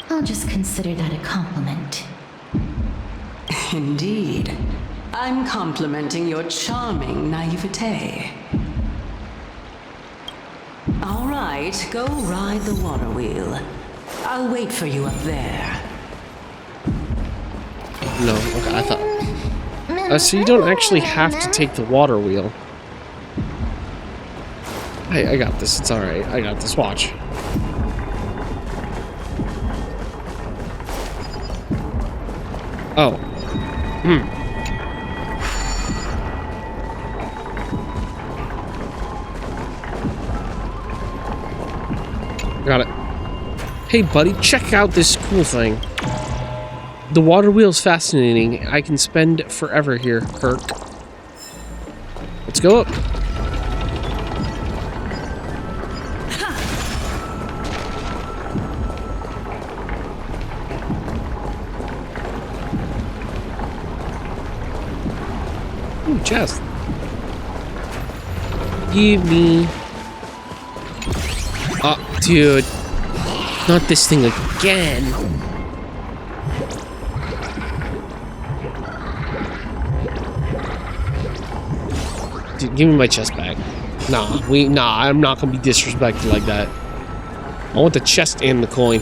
Speaker 1: I'll just consider that a compliment.
Speaker 7: Indeed. I'm complimenting your charming naivete. All right, go ride the water wheel. I'll wait for you up there.
Speaker 2: No, okay, I thought... so you don't actually have to take the water wheel. Hey, I got this. It's alright. I got this. Watch. Oh. Got it. Hey, buddy, check out this cool thing. The water wheel's fascinating. I can spend forever here, Kirk. Let's go up. Ooh, chest. Give me... Oh, dude. Not this thing again. Dude, give me my chest back. Nah, I'm not gonna be disrespected like that. I want the chest and the coin.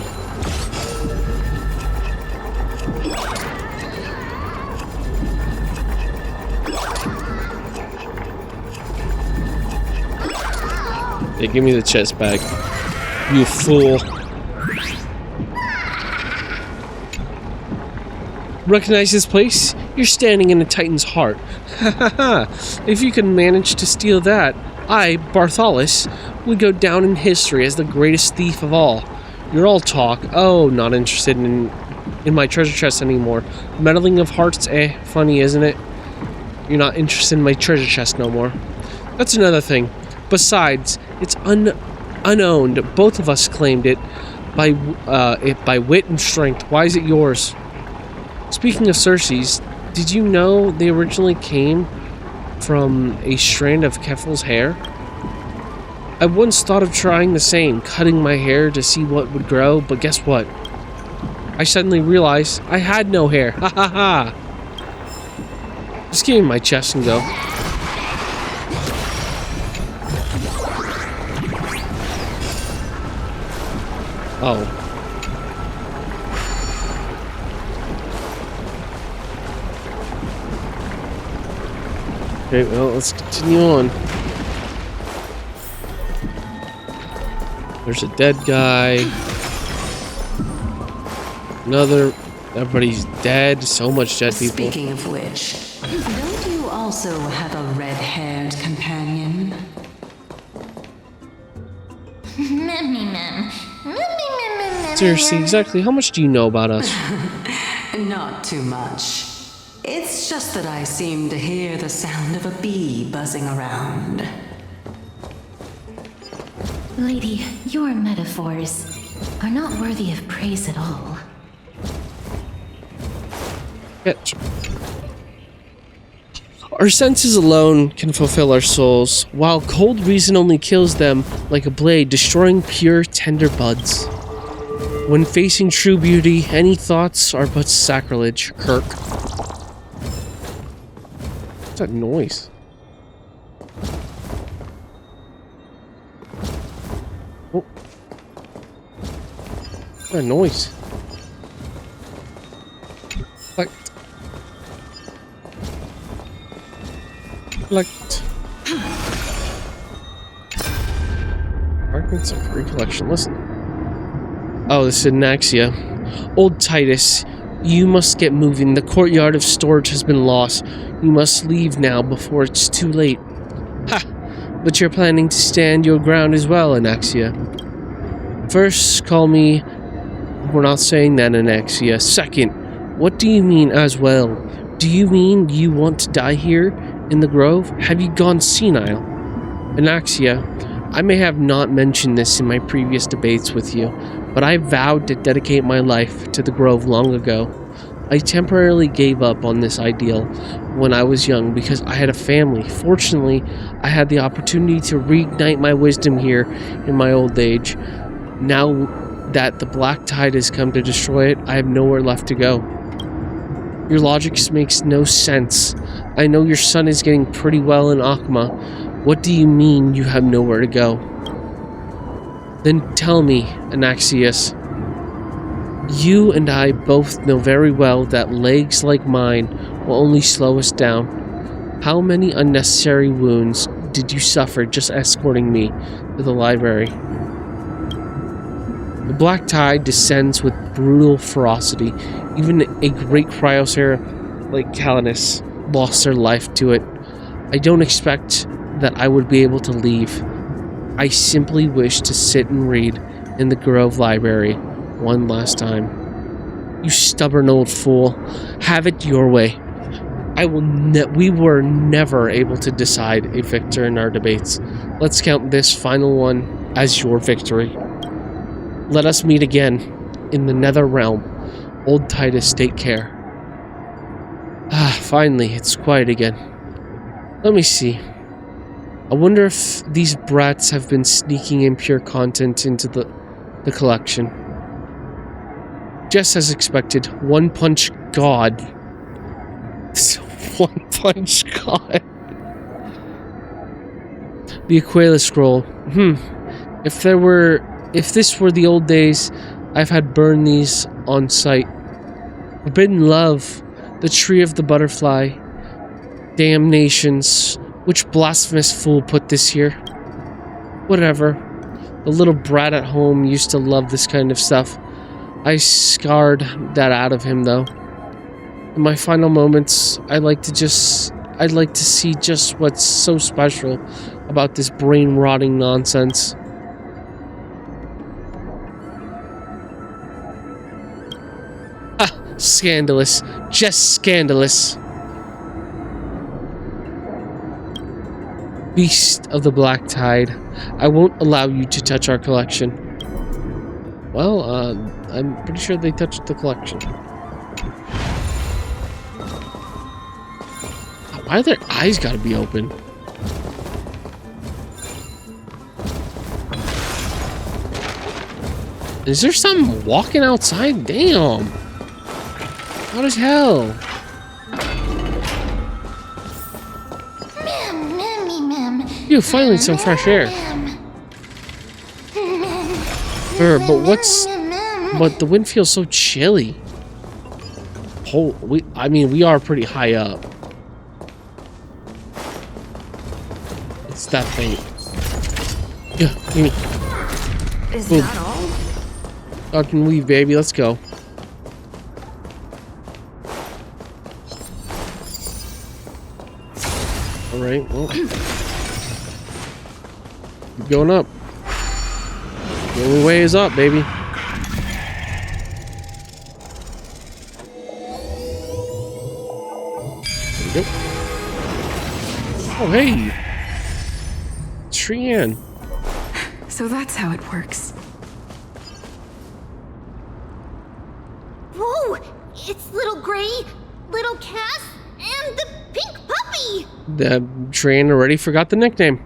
Speaker 2: Yeah, give me the chest back. You fool. Recognize this place? You're standing in a Titan's heart. Ha ha ha. If you can manage to steal that, I, Bartholus, would go down in history as the greatest thief of all. You're all talk. Oh, not interested in my treasure chest anymore. Meddling of hearts, funny, isn't it? You're not interested in my treasure chest no more. That's another thing. Besides, it's unowned. Both of us claimed it by wit and strength. Why is it yours? Speaking of Cersei's, did you know they originally came from a strand of Keffel's hair? I once thought of trying the same, cutting my hair to see what would grow, but guess what? I suddenly realized I had no hair. Ha ha ha! Just give me my chest and go. Oh. Okay, well, let's continue on. There's a dead guy. Another. Everybody's dead. So much dead people.
Speaker 7: Speaking of which, don't you also have a red-haired companion?
Speaker 2: Seriously, exactly how much do you know about us?
Speaker 7: Not too much. It's just that I seem to hear the sound of a bee buzzing around.
Speaker 1: Lady, your metaphors are not worthy of praise at all.
Speaker 2: Yet. Our senses alone can fulfill our souls, while cold reason only kills them like a blade, destroying pure, tender buds. When facing true beauty, any thoughts are but sacrilege, Kirk. What's that noise? Oh. What's that noise? Fragments of recollection. Listen. Oh, this is Anaxa. Old Titus, you must get moving. The courtyard of storage has been lost. You must leave now before it's too late. Ha! But you're planning to stand your ground as well, Anaxa. First, call me... We're not saying that, Anaxa. Second, what do you mean as well? Do you mean you want to die here in the grove? Have you gone senile? Anaxa, I may have not mentioned this in my previous debates with you, but I vowed to dedicate my life to the grove long ago. I temporarily gave up on this ideal when I was young because I had a family. Fortunately, I had the opportunity to reignite my wisdom here in my old age. Now that the black tide has come to destroy it, I have nowhere left to go. Your logic makes no sense. I know your son is getting pretty well in Akma. What do you mean you have nowhere to go? Then tell me, Anaxius. You and I both know very well that legs like mine will only slow us down. How many unnecessary wounds did you suffer just escorting me to the library? The black tide descends with brutal ferocity. Even a great cryosaur like Calanus lost their life to it. I don't expect that I would be able to leave. I simply wish to sit and read in the Grove Library one last time. You stubborn old fool. Have it your way. We were never able to decide a victor in our debates. Let's count this final one as your victory. Let us meet again in the Nether Realm. Old Titus, take care. Finally, it's quiet again. Let me see. I wonder if these brats have been sneaking impure content into the collection. Just as expected, One Punch God. One Punch God. The Aquila Scroll. If this were the old days, I've had burned these on sight. Forbidden Love, the Tree of the Butterfly. Damnations. Which blasphemous fool put this here? Whatever. The little brat at home used to love this kind of stuff. I scarred that out of him, though. In my final moments, I'd like to see just what's so special about this brain-rotting nonsense. Ah, scandalous. Just scandalous. Beast of the Black Tide, I won't allow you to touch our collection. Well, I'm pretty sure they touched the collection. Why are their eyes gotta be open? Is there something walking outside? Damn. What as hell? Phew, finally some fresh air. But the wind feels so chilly. I mean, we are pretty high up. It's that faint. Yeah, give me.
Speaker 5: Is
Speaker 2: Boom.
Speaker 5: that all?
Speaker 2: I can leave, baby. Let's go. All right. Well, keep going up. The only way is up, baby. There we go. Oh, hey. Trian.
Speaker 5: So that's how it works.
Speaker 3: Whoa! It's Little Gray, Little Cass, and the pink puppy!
Speaker 2: The Trian already forgot the nickname.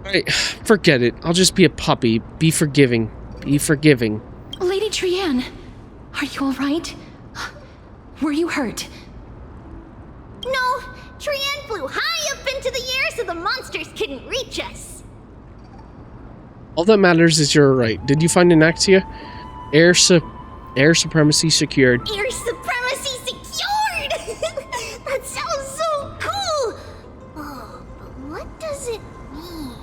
Speaker 2: Alright, forget it. I'll just be a puppy. Be forgiving. Be forgiving.
Speaker 1: Lady Trian, are you alright? Were you hurt?
Speaker 3: No, Trian flew high up into the air so the monsters couldn't reach us.
Speaker 2: All that matters is you're right. Did you find Anaxa? Air supremacy secured.
Speaker 3: Air supremacy secured! That sounds so cool! Oh, but what does it mean?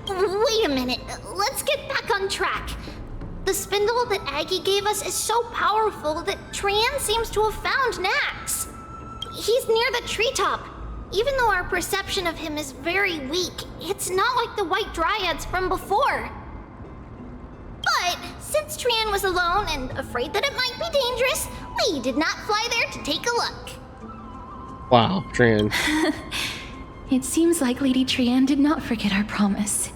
Speaker 3: Wait a minute, let's get back on track. The spindle that Aggie gave us is so powerful that Trian seems to have found Nax. He's near the treetop. Even though our perception of him is very weak, it's not like the White Dryads from before. But since Trian was alone and afraid that it might be dangerous, we did not fly there to take a look.
Speaker 2: Wow, Trian.
Speaker 1: It seems like Lady Trian did not forget our promise.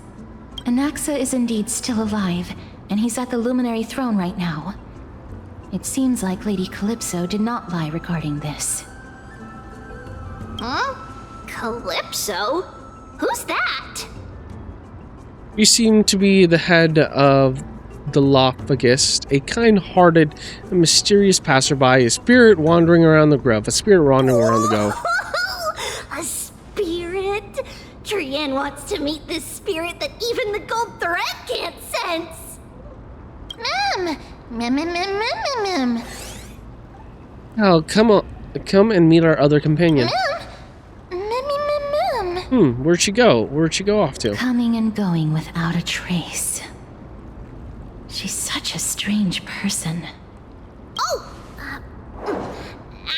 Speaker 1: Anaxa is indeed still alive, and he's at the Luminary Throne right now. It seems like Lady Calypso did not lie regarding this.
Speaker 3: Huh? Calypso? Who's that?
Speaker 2: You seem to be the head of the Lophagist, a kind-hearted and mysterious passerby, a spirit wandering around the grove, a spirit wandering around the go.
Speaker 3: A spirit? Trian wants to meet this spirit that even the gold thread can't sense. Mem.
Speaker 2: Oh, come on. Come and meet our other companion.
Speaker 3: Mem.
Speaker 2: Where'd she go? Where'd she go off to?
Speaker 1: Coming and going without a trace. She's such a strange person.
Speaker 3: Oh!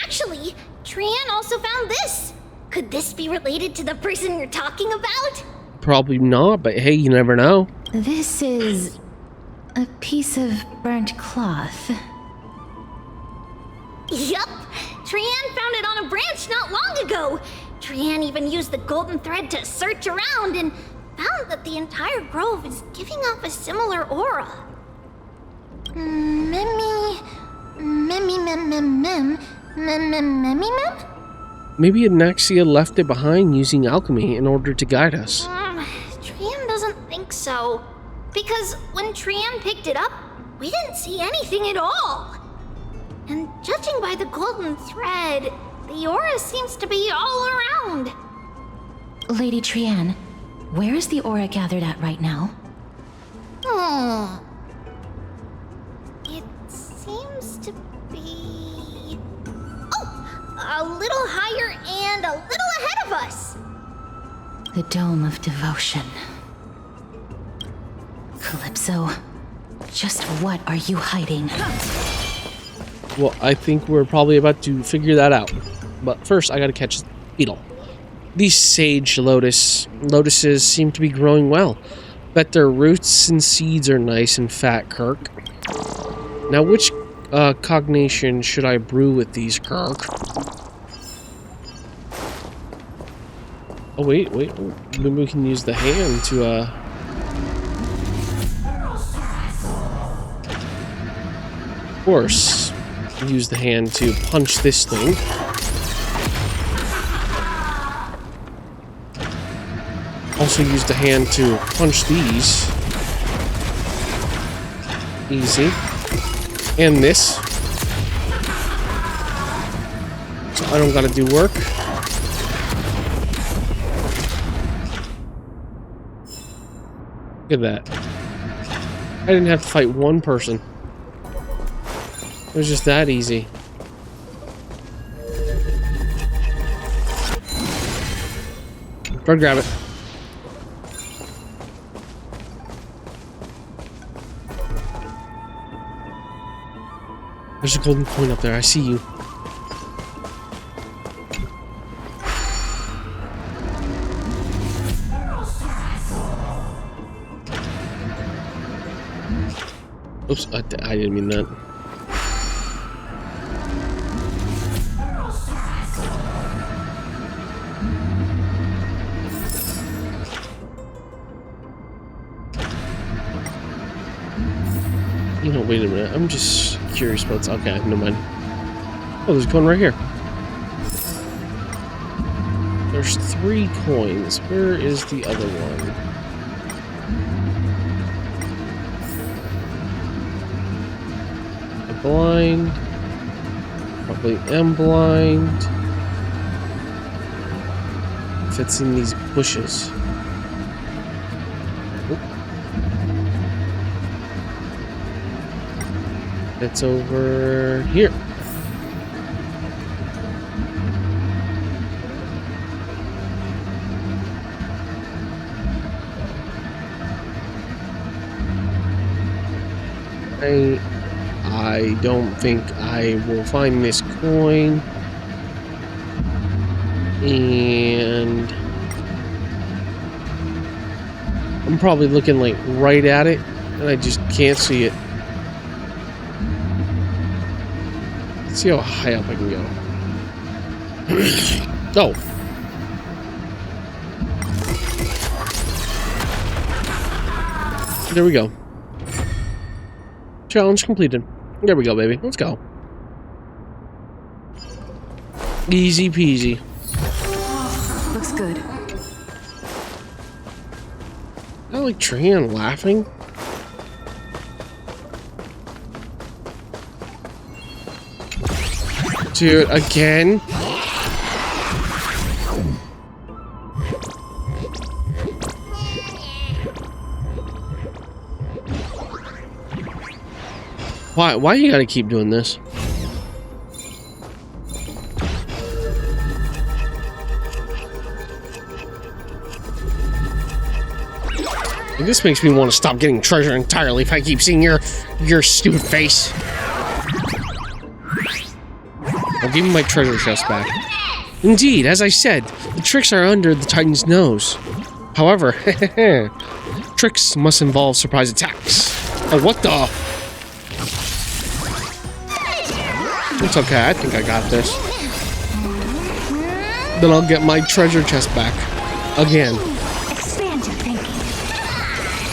Speaker 3: Actually, Trian also found this. Could this be related to the person you're talking about?
Speaker 2: Probably not, but hey, you never know.
Speaker 1: This is a piece of burnt cloth.
Speaker 3: Yup! Trian found it on a branch not long ago. Trian even used the golden thread to search around and found that the entire grove is giving off a similar aura.
Speaker 2: Maybe Anaxa left it behind using alchemy in order to guide us.
Speaker 3: Trian doesn't think so. Because when Trian picked it up, we didn't see anything at all. And judging by the golden thread, the aura seems to be all around.
Speaker 1: Lady Trian, where is the aura gathered at right now?
Speaker 3: It seems to be... Oh! A little higher and a little ahead of us.
Speaker 1: The Dome of Devotion. Calypso, just what are you hiding?
Speaker 2: Well, I think we're probably about to figure that out. But first, I gotta catch the beetle. These sage lotuses seem to be growing well. Bet their roots and seeds are nice and fat, Kirk. Now, which cognation should I brew with these, Kirk? Oh, wait. Maybe we can use the hand to, Of course, use the hand to punch this thing. Also use the hand to punch these. Easy. And this. So I don't gotta do work. Look at that. I didn't have to fight one person. It was just that easy. Try to grab it. There's a golden coin up there. I see you. Oops, I didn't mean that. You know, wait a minute. I'm just curious about... Okay, never mind. Oh, there's a coin right here. There's 3 coins. Where is the other one? I'm blind. Probably am blind. If it's in these bushes. It's over here. I don't think I will find this coin. And I'm probably looking like right at it and I just can't see it. Let's see how high up I can go. Oh. There we go. Challenge completed. There we go, baby. Let's go. Easy peasy.
Speaker 5: Looks good.
Speaker 2: I like Tran laughing. Dude, again? Why you gotta keep doing this? This makes me want to stop getting treasure entirely if I keep seeing your stupid face. I'll give you my treasure chest back. Indeed, as I said, the tricks are under the Titan's nose. However, tricks must involve surprise attacks. Oh, what the? It's okay, I think I got this. Then I'll get my treasure chest back. Again.
Speaker 3: Expand your thinking.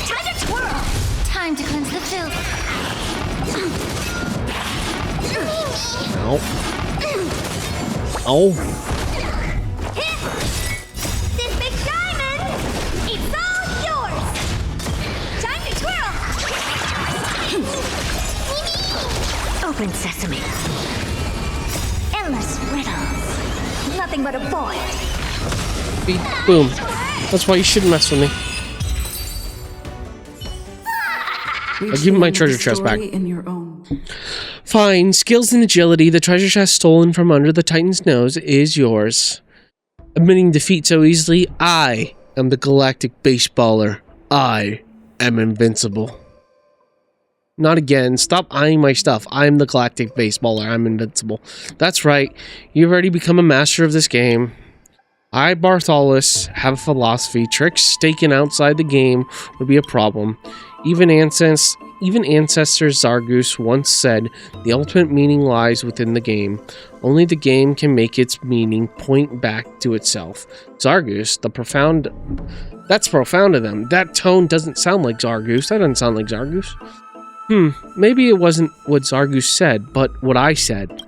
Speaker 3: Time to twirl. Time to cleanse the filth.
Speaker 2: Ow. Oh.
Speaker 3: This big diamond, it's all yours. Time to twirl. Open sesame. Endless riddles. Nothing but a boy.
Speaker 2: Boom. That's why you shouldn't mess with me. I'll give you my treasure chest back.
Speaker 5: In your own.
Speaker 2: Fine. Skills and agility. The treasure chest stolen from under the Titan's nose is yours. Admitting defeat so easily, I I'm the galactic baseballer. I am invincible. Not again. Stop eyeing my stuff. I'm the galactic baseballer. I'm invincible. That's right. You've already become a master of this game. I, Bartholus, have a philosophy. Tricks staking outside the game would be a problem. Even ancestor Zargus once said, the ultimate meaning lies within the game. Only the game can make its meaning point back to itself. Zargus, the profound... That's profound of them. That tone doesn't sound like Zargus. That doesn't sound like Zargus. Maybe it wasn't what Zargus said, but what I said.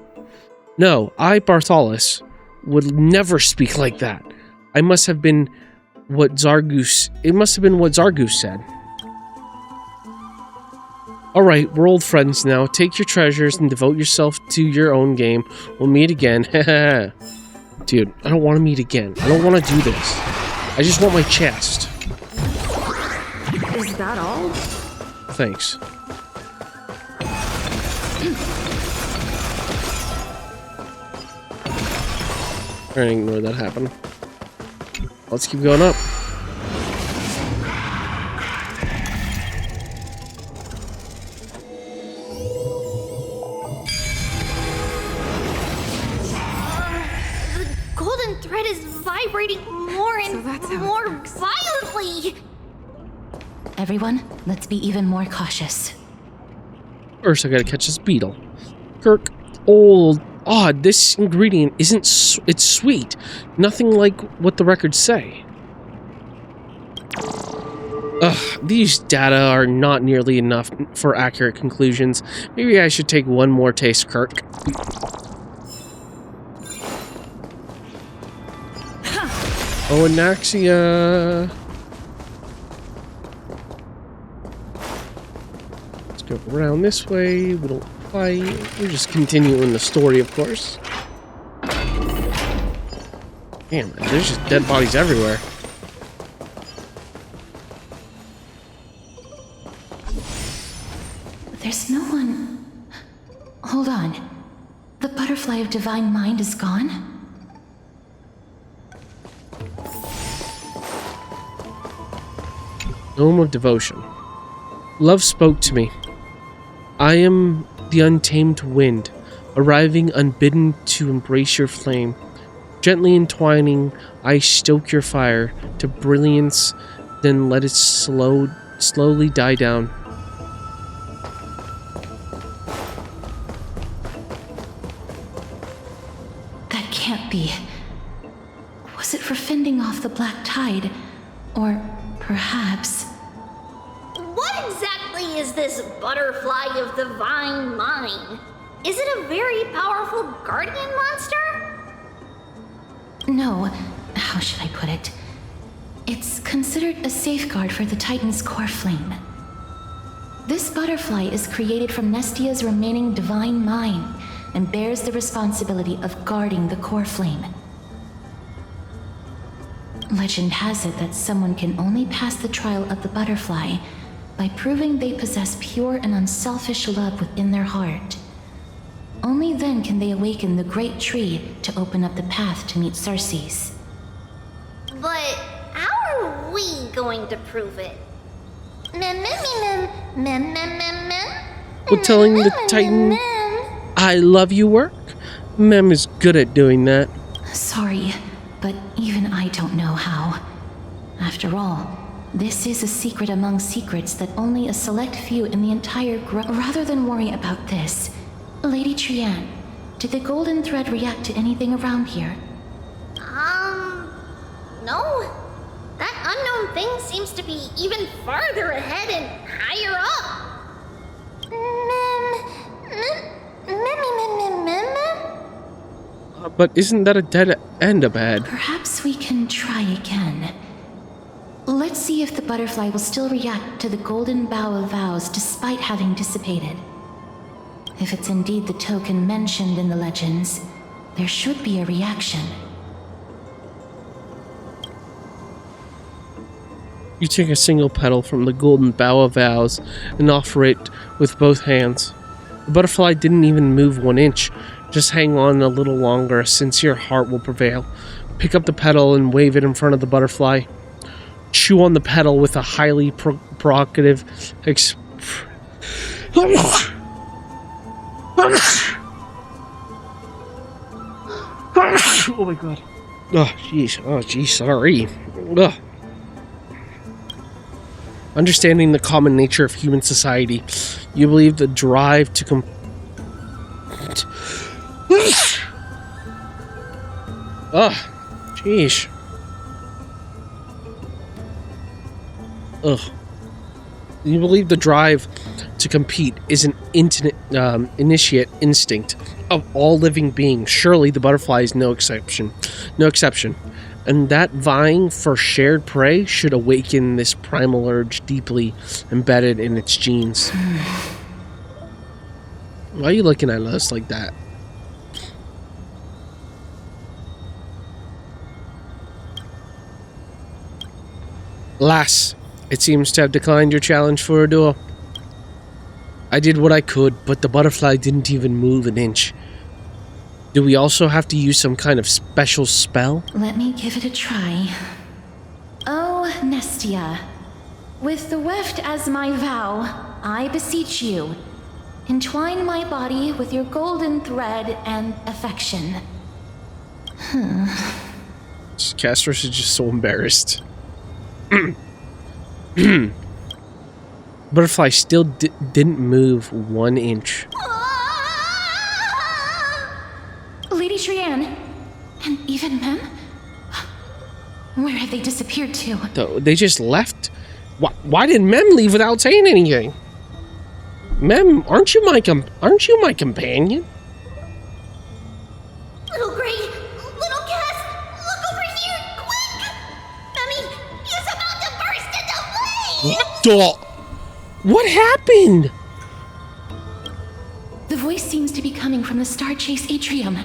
Speaker 2: No, I, Bartholus, would never speak like that. It must have been what Zargus said. Alright, we're old friends now. Take your treasures and devote yourself to your own game. We'll meet again. Dude, I don't want to meet again. I don't want to do this. I just want my chest.
Speaker 5: Is that all?
Speaker 2: Thanks. I'm gonna ignore that happen. Let's keep going up.
Speaker 3: The golden thread is vibrating more and more violently.
Speaker 1: Everyone, let's be even more cautious.
Speaker 2: First, I gotta catch this beetle. Kirk, old, odd, this ingredient isn't, it's sweet. Nothing like what the records say. Ugh, these data are not nearly enough for accurate conclusions. Maybe I should take one more taste, Kirk. Oh, Anaxa. Let's go around this way. We don't fight. We're just continuing the story, of course. Damn, man, there's just dead bodies everywhere.
Speaker 1: There's no one... Hold on. The butterfly of divine mind is gone?
Speaker 2: Dome of Devotion. Love spoke to me. I am the untamed wind, arriving unbidden to embrace your flame. Gently entwining, I stoke your fire to brilliance, then let it slowly die down.
Speaker 1: That can't be. Was it for fending off the black tide? Or perhaps...
Speaker 3: What exactly is this butterfly of divine mind? Is it a very powerful guardian monster?
Speaker 1: No, how should I put it? It's considered a safeguard for the Titan's core flame. This butterfly is created from Nestia's remaining divine mind and bears the responsibility of guarding the core flame. Legend has it that someone can only pass the trial of the butterfly by proving they possess pure and unselfish love within their heart. Only then can they awaken the great tree to open up the path to meet Circes.
Speaker 3: But how are we going to prove it?
Speaker 2: Will telling the Titan I love you work? Mem is good at doing that.
Speaker 1: Sorry, but even I don't know how. After all, this is a secret among secrets that only a select few in the entire Rather than worry about this, Lady Trianne, did the golden thread react to anything around here?
Speaker 3: No. That unknown thing seems to be even farther ahead and higher up.
Speaker 2: But isn't that a dead end abad?
Speaker 1: Perhaps we can try again. Let's see if the butterfly will still react to the golden bough of vows despite having dissipated. If it's indeed the token mentioned in the legends, there should be a reaction.
Speaker 2: You take a single petal from the golden bough of vows and offer it with both hands. The butterfly didn't even move 1 inch. Just hang on a little longer, a sincere heart will prevail. Pick up the petal and wave it in front of the butterfly. chew on the pedal with a highly provocative oh my god. Oh jeez, sorry. Ugh. Understanding the common nature of human society, you believe the drive to ugh, jeez. Ugh. You believe the drive to compete is an initiate instinct of all living beings. Surely the butterfly is no exception. No exception. And that vying for shared prey should awaken this primal urge deeply embedded in its genes. Why are you looking at us like that? Alas, it seems to have declined your challenge for a duel. I did what I could, but the butterfly didn't even move an inch. Do we also have to use some kind of special spell?
Speaker 1: Let me give it a try. Oh, Nestia, with the weft as my vow, I beseech you, entwine my body with your golden thread and affection.
Speaker 2: Castros is just so embarrassed. Butterfly still didn't move 1 inch.
Speaker 1: Lady Trianne, and even Mem? Where have they disappeared to?
Speaker 2: They just left? Why did Mem leave without saying anything? Mem, aren't you my companion?
Speaker 3: Little Gray, little Cass, look over here, quick! Mummy, he's about to burst into flames!
Speaker 2: What happened?
Speaker 1: The voice seems to be coming from the Star Chase atrium.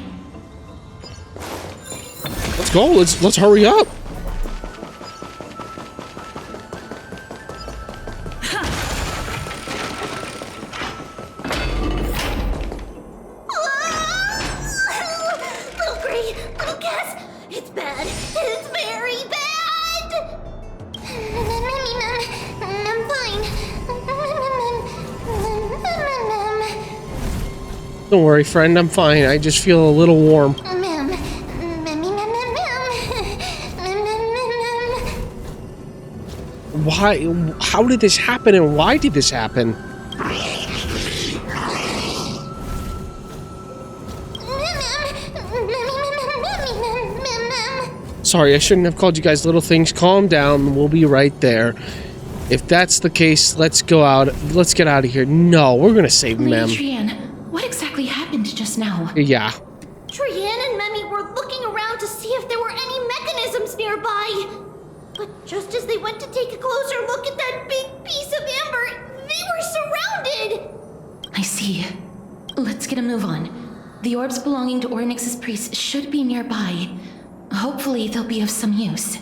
Speaker 2: Let's go. Let's hurry up.
Speaker 3: Little Gray, little Cass, it's bad. It's very bad! Mummy, I'm fine.
Speaker 2: Don't worry, friend. I'm fine. I just feel a little warm. Why? How did this happen, and why did this happen? Sorry, I shouldn't have called you guys little things. Calm down. We'll be right there. If that's the case, let's go out. Let's get out of here. No, we're gonna save Mem.
Speaker 1: Lady Trianne, what exactly happened just now?
Speaker 2: Yeah.
Speaker 3: Trianne and Memmy were looking around to see if there were any mechanisms nearby. But just as they went to take a closer look at that big piece of amber, they were surrounded!
Speaker 1: I see. Let's get a move on. The orbs belonging to Ornyx's priests should be nearby. Hopefully they'll be of some use.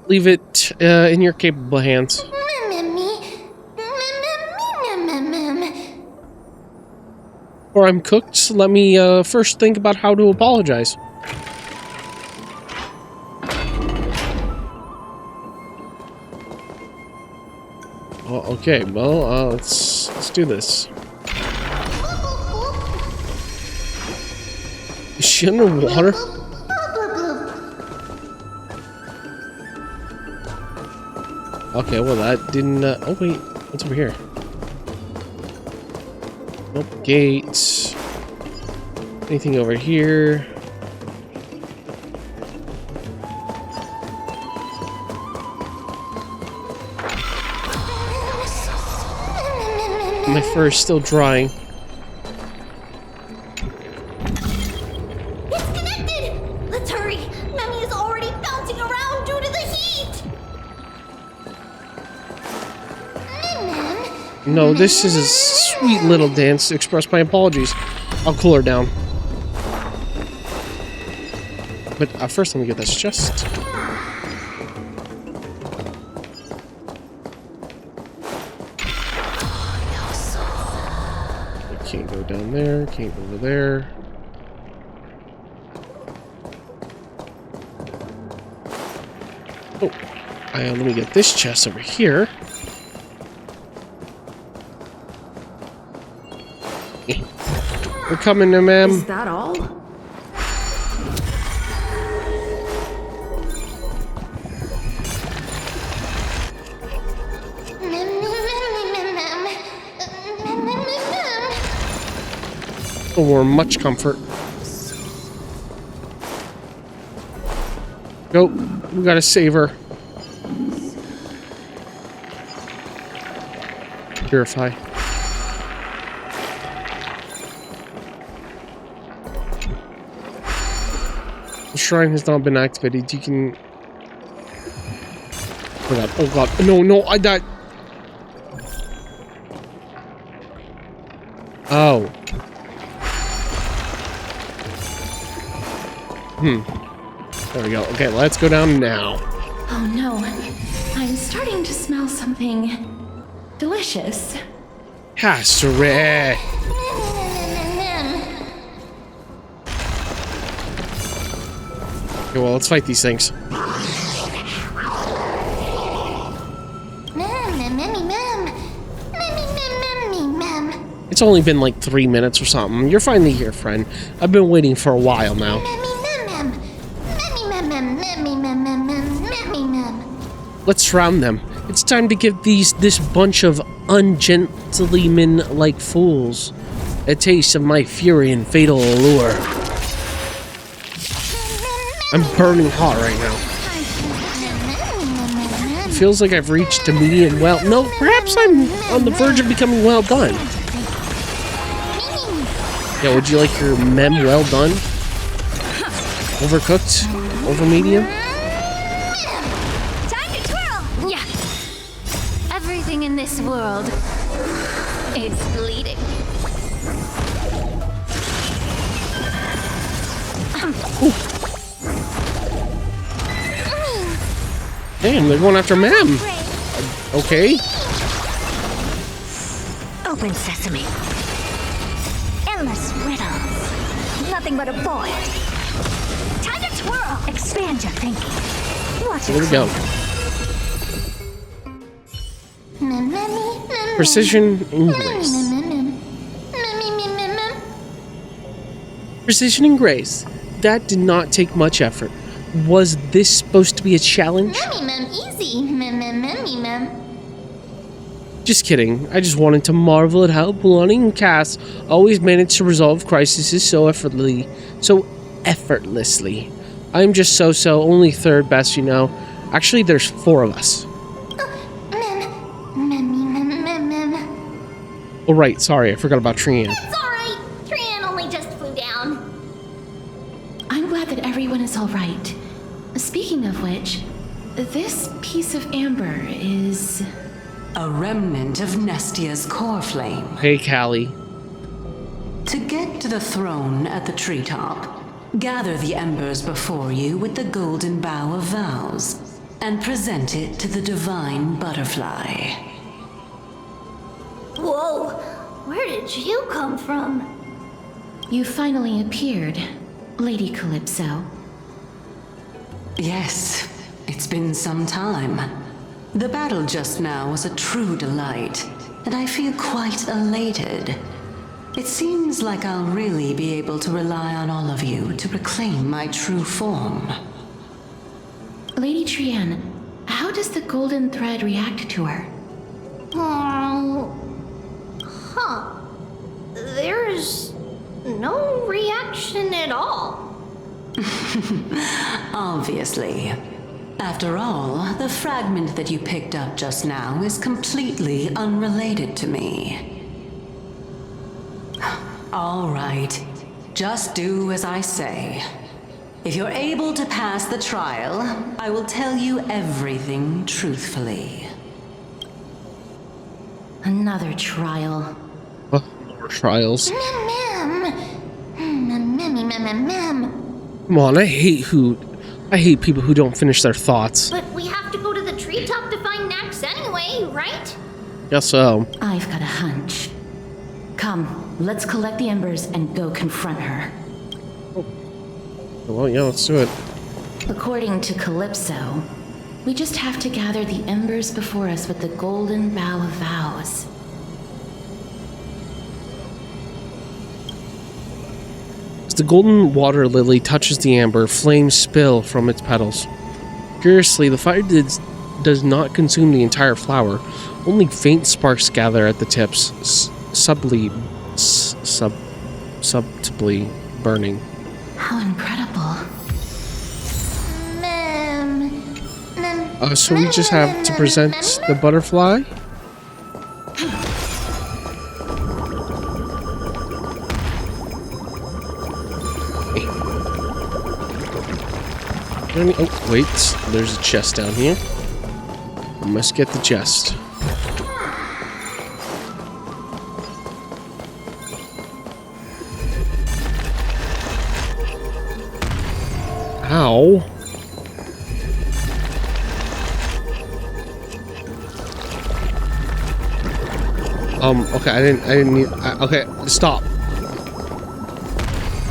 Speaker 2: Leave it in your capable hands. Or I'm cooked, so let me first think about how to apologize. Oh, okay, well, let's do this. Is she underwater? Okay, well that didn't, oh wait, what's over here? Nope, gates. Anything over here? My fur is still drying.
Speaker 3: It's connected! Let's hurry! Memmy is already bouncing around due to the heat!
Speaker 2: No, this is a sweet little dance to express my apologies. I'll cool her down. But first, let me get this chest. I can't go down there, can't go over there. Oh, let me get this chest over here. We're coming to ma'am.
Speaker 5: Is that all?
Speaker 2: For much comfort. Go. We gotta save her. Purify. The shrine has not been activated. You can... Oh god. Oh god. No, no, I died. Oh. There we go. Okay, let's go down now.
Speaker 1: Oh no, I'm starting to smell something delicious.
Speaker 2: Casseret. Okay, well, let's fight these things. It's only been like 3 minutes or something. You're finally here, friend. I've been waiting for a while now. Let's surround them. It's time to give this bunch of ungentleman-like fools a taste of my fury and fatal allure. I'm burning hot right now. It feels like I've reached a medium well. No, perhaps I'm on the verge of becoming well done. Yeah, would you like your mem well done? Overcooked? Over medium?
Speaker 3: Time to twirl! Yeah. Everything in this world is bleeding.
Speaker 2: Damn, they're going after mem. Okay.
Speaker 3: Open sesame. Endless riddles. Nothing but a void. Time to twirl. Expand your thinking. Watch
Speaker 2: Here we go. Precision and grace. Precision and grace. That did not take much effort. Was this supposed to be a challenge?
Speaker 3: Easy.
Speaker 2: Just kidding. I just wanted to marvel at how Blunt and Cass always manage to resolve crises so effortlessly. I'm just so, only third best, you know. Actually, there's 4 of us. Oh, right. Sorry, I forgot about Trian.
Speaker 3: It's alright. Trian only just flew down.
Speaker 1: I'm glad that everyone is all right. Speaking of which, this piece of amber is...
Speaker 7: A remnant of Nestia's core flame.
Speaker 2: Hey, Callie.
Speaker 7: To get to the throne at the treetop, gather the embers before you with the golden bough of vows, and present it to the divine butterfly.
Speaker 3: Whoa. Where did you come from?
Speaker 1: You finally appeared, Lady Calypso.
Speaker 7: Yes, it's been some time. The battle just now was a true delight, and I feel quite elated. It seems like I'll really be able to rely on all of you to reclaim my true form.
Speaker 1: Lady Trian, how does the golden thread react to her?
Speaker 3: There's no reaction at all.
Speaker 7: Obviously. After all, the fragment that you picked up just now is completely unrelated to me. All right. Just do as I say. If you're able to pass the trial, I will tell you everything truthfully.
Speaker 1: Another trial.
Speaker 2: More trials.
Speaker 3: Ma'am.
Speaker 2: Come on, I hate people who don't finish their thoughts.
Speaker 3: But we have to go to the treetop to find Nax anyway, right?
Speaker 2: Guess so.
Speaker 1: I've got a hunch. Come, let's collect the embers and go confront her.
Speaker 2: Well, yeah, let's do it.
Speaker 1: According to Calypso, We just have to gather the embers before us with the golden bough of vows.
Speaker 2: As the golden water lily touches the amber, flames spill from its petals. Curiously, the fire does not consume the entire flower. Only faint sparks gather at the tips, subtly burning.
Speaker 1: How incredible.
Speaker 2: So we just have to present the butterfly? Oh, wait, there's a chest down here. I must get the chest. Ow. Okay, I didn't need, okay, stop.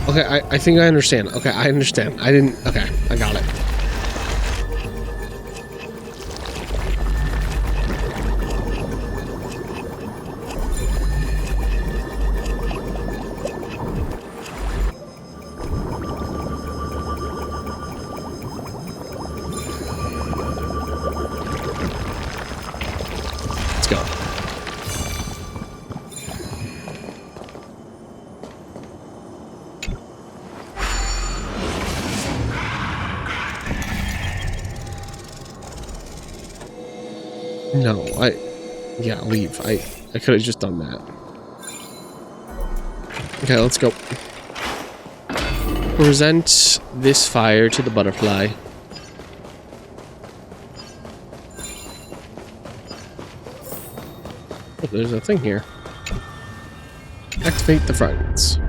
Speaker 2: Okay, I think I understand. Okay, I understand. Okay, I got it. Let's go. No, yeah, leave. I could have just done that. Okay, let's go. Present this fire to the butterfly. Oh, there's a thing here. Activate the fragments.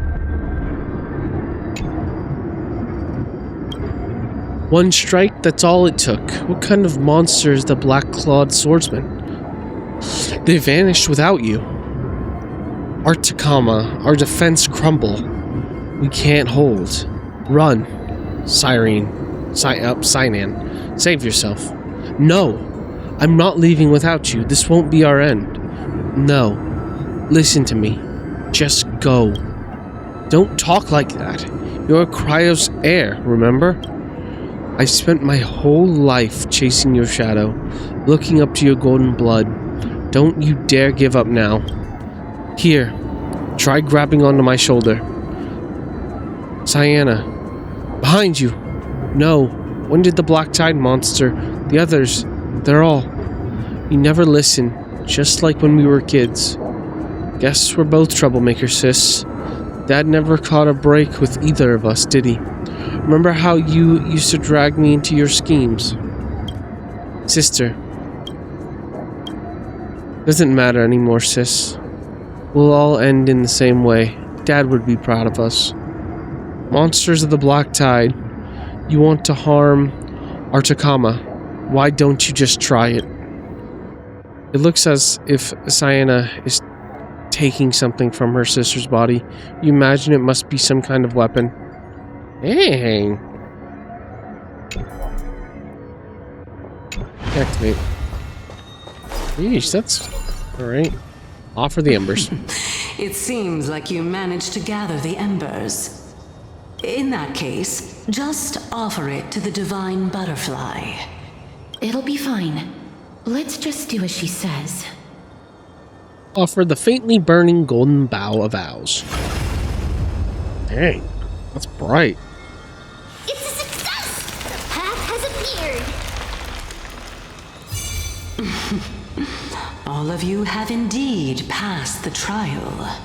Speaker 2: One strike, that's all it took. What kind of monster is the black-clawed swordsman? They vanished without you. Our Takama, our defense crumble. We can't hold. Run. Cyanan. Save yourself. No. I'm not leaving without you. This won't be our end. No. Listen to me. Just go. Don't talk like that. You're Cryo's heir, remember? I spent my whole life chasing your shadow, looking up to your golden blood. Don't you dare give up now. Here, try grabbing onto my shoulder. Cyanan, behind you. No, when did the Black Tide monster, the others, they're all. You never listen, just like when we were kids. Guess we're both troublemakers, sis. Dad never caught a break with either of us, did he? Remember how you used to drag me into your schemes? Sister. Doesn't matter anymore, sis. We'll all end in the same way. Dad would be proud of us. Monsters of the Black Tide. You want to harm our Takama. Why don't you just try it? It looks as if Cyanan is taking something from her sister's body. You imagine it must be some kind of weapon. Dang. Activate. Yeesh, that's alright. Offer the embers.
Speaker 7: It seems like you managed to gather the embers. In that case, just offer it to the divine butterfly.
Speaker 1: It'll be fine. Let's just do as she says.
Speaker 2: Offer the faintly burning golden bough of vows. Dang, that's bright.
Speaker 3: It's a success! The path has appeared.
Speaker 7: All of you have indeed passed the trial.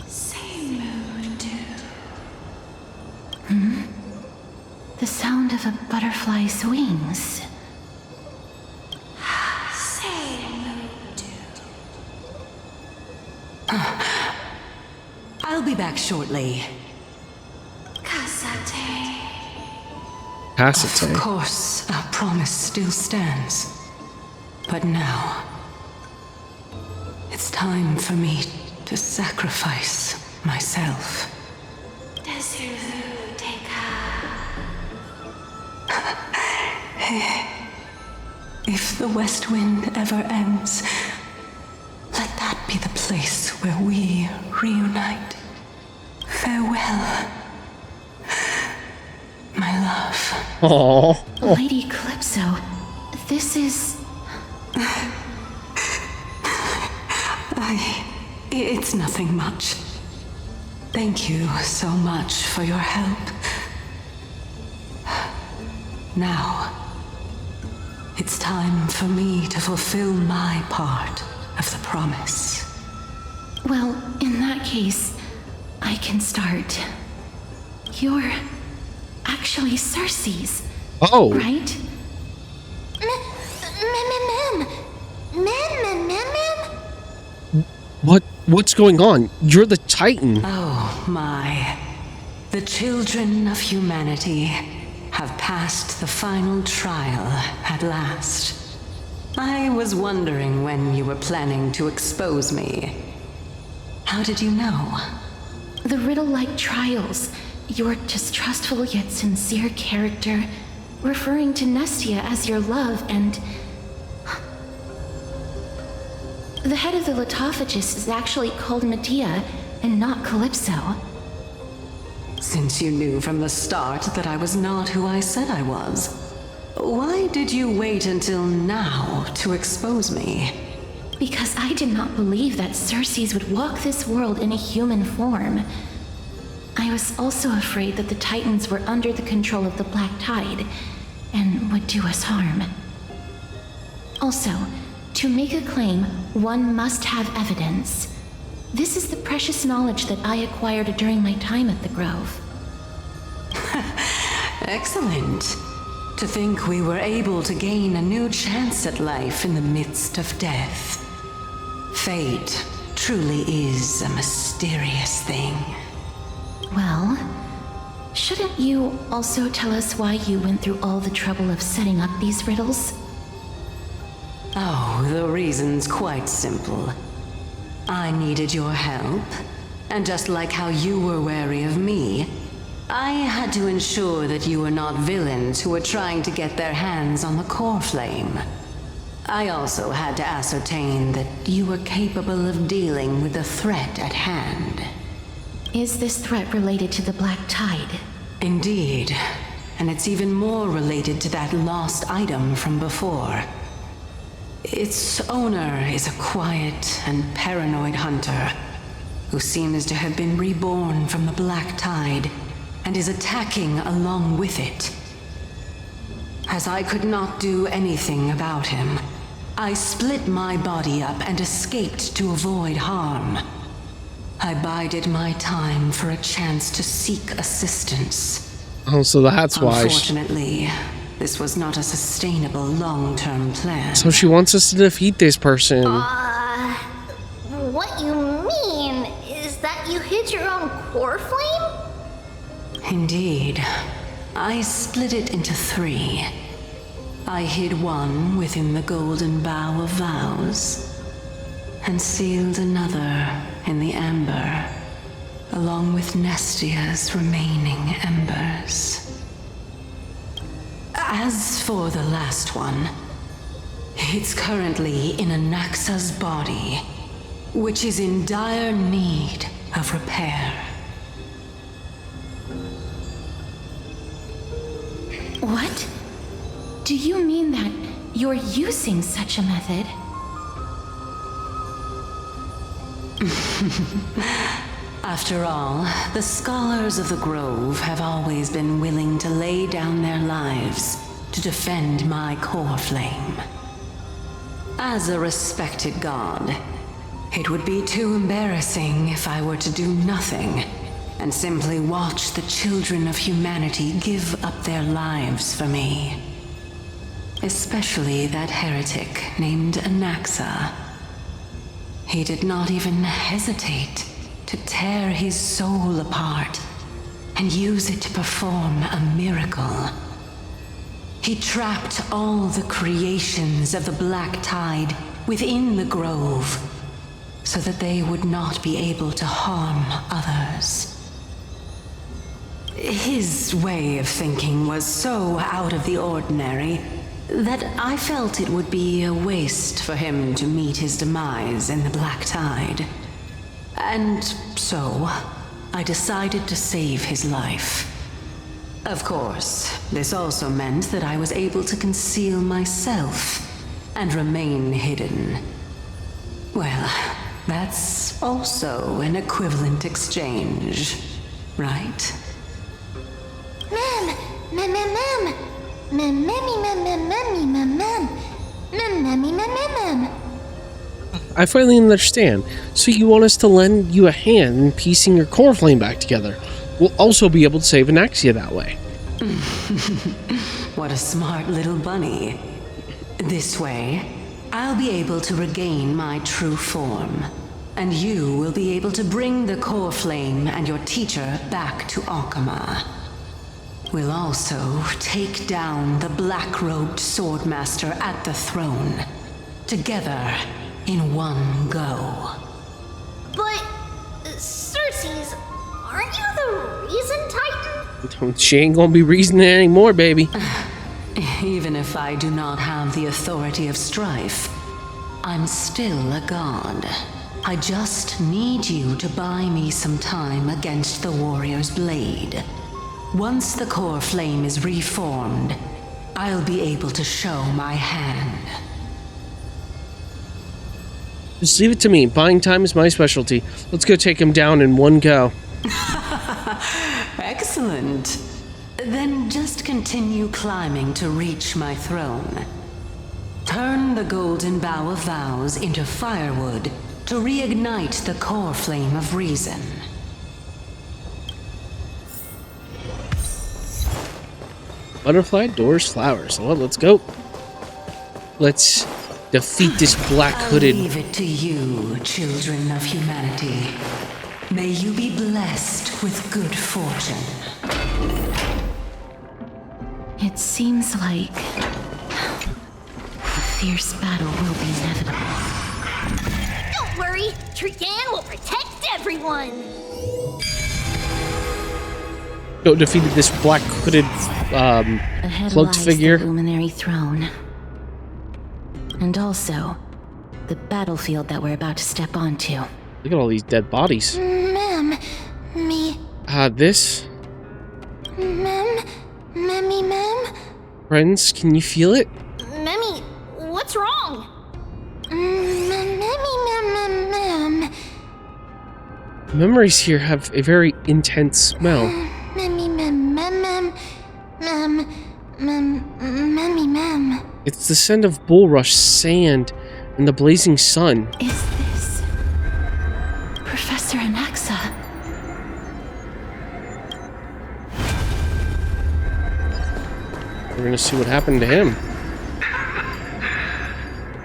Speaker 4: Same mood, too.
Speaker 1: The sound of a butterfly's wings.
Speaker 4: Same mood, too.
Speaker 7: I'll be back shortly.
Speaker 4: Kasate.
Speaker 2: Pasate.
Speaker 7: Of course, our promise still stands. But now, it's time for me to sacrifice myself. If the west wind ever ends, let that be the place where we reunite. Farewell, my love.
Speaker 2: Aww.
Speaker 1: Lady Calypso, this is...
Speaker 7: It's nothing much. Thank you so much for your help. Now, it's time for me to fulfill my part of the promise.
Speaker 1: Well, in that case, I can start. You're actually Cersei's,
Speaker 2: Oh.
Speaker 1: right?
Speaker 2: What's going on? You're the Titan.
Speaker 7: Oh my. The children of humanity have passed the final trial at last. I was wondering when you were planning to expose me. How did you know?
Speaker 1: The riddle-like trials, your distrustful yet sincere character, referring to Nestia as your love, and... The head of the Lithophagus is actually called Medea, and not Calypso.
Speaker 7: Since you knew from the start that I was not who I said I was, why did you wait until now to expose me?
Speaker 1: Because I did not believe that Cersei's would walk this world in a human form. I was also afraid that the Titans were under the control of the Black Tide, and would do us harm. Also, to make a claim, one must have evidence. This is the precious knowledge that I acquired during my time at the Grove.
Speaker 7: Excellent. To think we were able to gain a new chance at life in the midst of death. Fate truly is a mysterious thing.
Speaker 1: Well, shouldn't you also tell us why you went through all the trouble of setting up these riddles?
Speaker 7: Oh, the reason's quite simple. I needed your help, and just like how you were wary of me, I had to ensure that you were not villains who were trying to get their hands on the core flame. I also had to ascertain that you were capable of dealing with the threat at hand.
Speaker 1: Is this threat related to the Black Tide?
Speaker 7: Indeed, and it's even more related to that lost item from before. Its owner is a quiet and paranoid hunter who seems to have been reborn from the Black Tide and is attacking along with it. As I could not do anything about him, I split my body up and escaped to avoid harm. I bided my time for a chance to seek assistance.
Speaker 2: Oh, so that's why.
Speaker 7: Unfortunately, this was not a sustainable long-term plan.
Speaker 2: So she wants us to defeat this person.
Speaker 3: What you mean is that you hid your own core flame?
Speaker 7: Indeed. I split it into 3. I hid one within the golden bough of vows, and sealed another in the amber, along with Nestia's remaining embers. As for the last one, it's currently in Anaxa's body, which is in dire need of repair.
Speaker 1: What? Do you mean that you're using such a method?
Speaker 7: After all, the scholars of the Grove have always been willing to lay down their lives to defend my core flame. As a respected god, it would be too embarrassing if I were to do nothing and simply watch the children of humanity give up their lives for me. Especially that heretic named Anaxa. He did not even hesitate to tear his soul apart and use it to perform a miracle. He trapped all the creations of the Black Tide within the Grove so that they would not be able to harm others. His way of thinking was so out of the ordinary that I felt it would be a waste for him to meet his demise in the Black Tide. And so, I decided to save his life. Of course, this also meant that I was able to conceal myself and remain hidden. Well, that's also an equivalent exchange, right?
Speaker 2: I finally understand. So you want us to lend you a hand in piecing your core flame back together. We'll also be able to save Anaxa that way.
Speaker 7: What a smart little bunny. This way, I'll be able to regain my true form. And you will be able to bring the core flame and your teacher back to Akama. We'll also take down the black-robed swordmaster at the throne. Together, in one go.
Speaker 3: But, Cersei's, aren't you the Reason Titan?
Speaker 2: She ain't gonna be reasoning anymore, baby.
Speaker 7: Even if I do not have the authority of strife, I'm still a god. I just need you to buy me some time against the warrior's blade. Once the core flame is reformed, I'll be able to show my hand.
Speaker 2: Just leave it to me. Buying time is my specialty. Let's go take him down in one go.
Speaker 7: Excellent. Then just continue climbing to reach my throne. Turn the golden bough of vows into firewood to reignite the core flame of reason.
Speaker 2: Butterfly, doors, flowers. Well, let's go. Let's defeat this black-hooded...
Speaker 7: I'll leave it to you, children of humanity. May you be blessed with good fortune.
Speaker 1: It seems like a fierce battle will be inevitable.
Speaker 3: Don't worry, Trigan will protect everyone!
Speaker 2: Go defeated this black-hooded,
Speaker 1: Ahead
Speaker 2: cloaked
Speaker 1: lies
Speaker 2: figure.
Speaker 1: the luminary throne. And also, the battlefield that we're about to step onto.
Speaker 2: Look at all these dead bodies.
Speaker 4: Ma'am, me.
Speaker 2: This?
Speaker 4: Ma'am?
Speaker 2: Friends, can you feel it?
Speaker 3: Memi, what's wrong?
Speaker 4: Ma'am.
Speaker 2: Memories here have a very intense smell.
Speaker 4: Ma'am.
Speaker 2: It's the scent of bulrush, sand, and the blazing sun.
Speaker 1: Is this Professor Anaxa?
Speaker 2: We're gonna see what happened to him.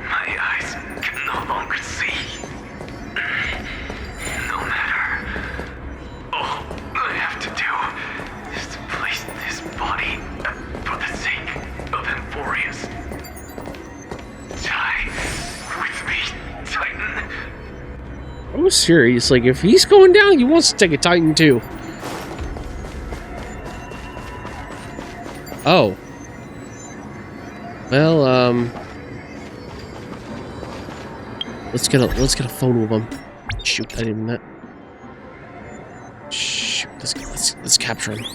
Speaker 6: My eyes can no longer see. No matter. All I have to do is to place this body for the sake of Emphorius. Die with me, Titan.
Speaker 2: I'm serious. Like, if he's going down, he wants to take a Titan too. Oh. Well, let's get a photo of him. Shoot, I didn't that. Shoot, let's capture him.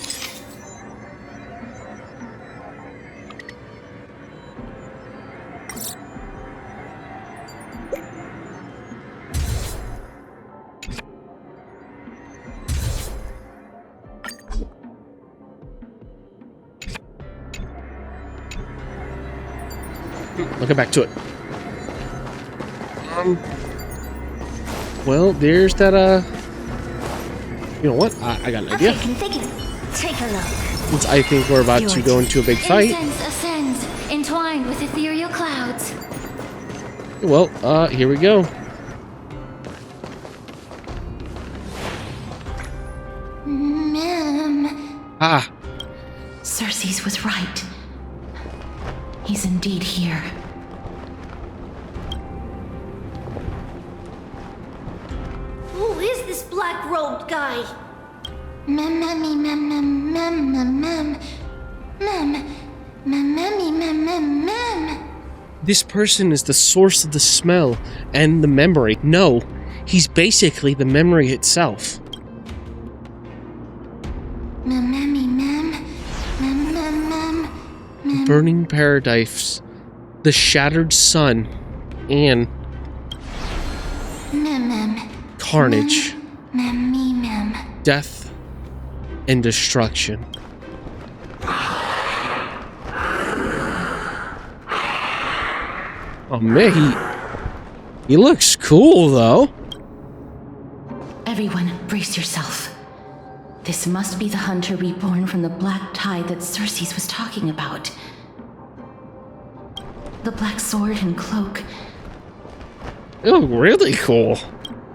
Speaker 2: I'll get back to it. Well, there's that, you know what? I got an idea.
Speaker 3: Okay, configure. Take a look.
Speaker 2: Since I think we're about to go into a big fight.
Speaker 3: Incense ascends, entwined with ethereal clouds.
Speaker 2: Well, here we go.
Speaker 4: Ma'am.
Speaker 2: Ah,
Speaker 1: Cersei's was right. He's indeed here.
Speaker 3: Who is this black-robed guy?
Speaker 4: Ma'am.
Speaker 2: This person is the source of the smell and the memory. No, he's basically the memory itself. Burning paradise, the shattered sun, and carnage, death, and destruction. Oh man, he looks cool though.
Speaker 1: Everyone, brace yourself. This must be the hunter reborn from the black tide that Circes was talking about. The black sword and cloak.
Speaker 2: Oh, really cool.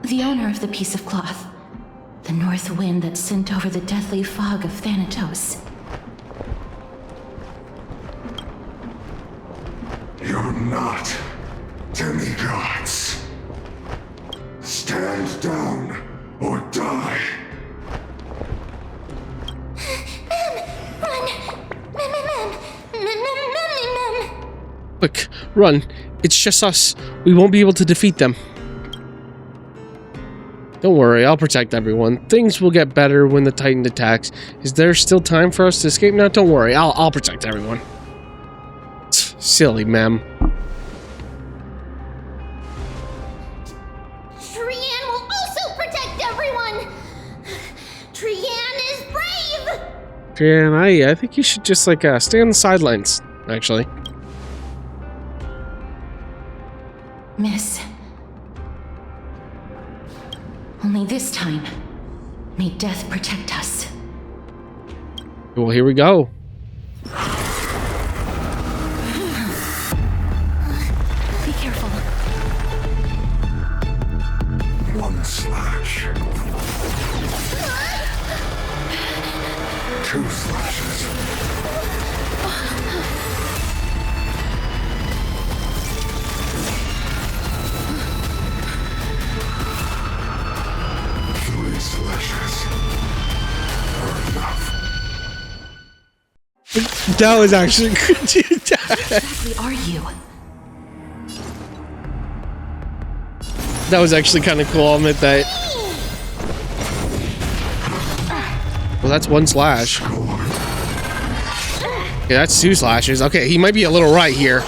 Speaker 1: The owner of the piece of cloth. The north wind that sent over the deathly fog of Thanatos.
Speaker 8: You're not demigods. Stand down or die.
Speaker 2: Quick, run. It's just us. We won't be able to defeat them. Don't worry, I'll protect everyone. Things will get better when the Titan attacks. Is there still time for us to escape now? Don't worry, I'll protect everyone. Silly, ma'am.
Speaker 3: Trian will also protect everyone! Trian is brave!
Speaker 2: Jan, I think you should just, like, stay on the sidelines, actually.
Speaker 1: Miss. Only this time, may death protect us.
Speaker 2: Well, here we go.
Speaker 1: Be careful.
Speaker 8: One slash. Two slashes. Three slashes. Are enough.
Speaker 2: That was actually good, dude.
Speaker 1: Exactly are you?
Speaker 2: That was actually kind of cool, I'll admit that. Well, that's one slash. Okay, that's two slashes. Okay, he might be a little right here.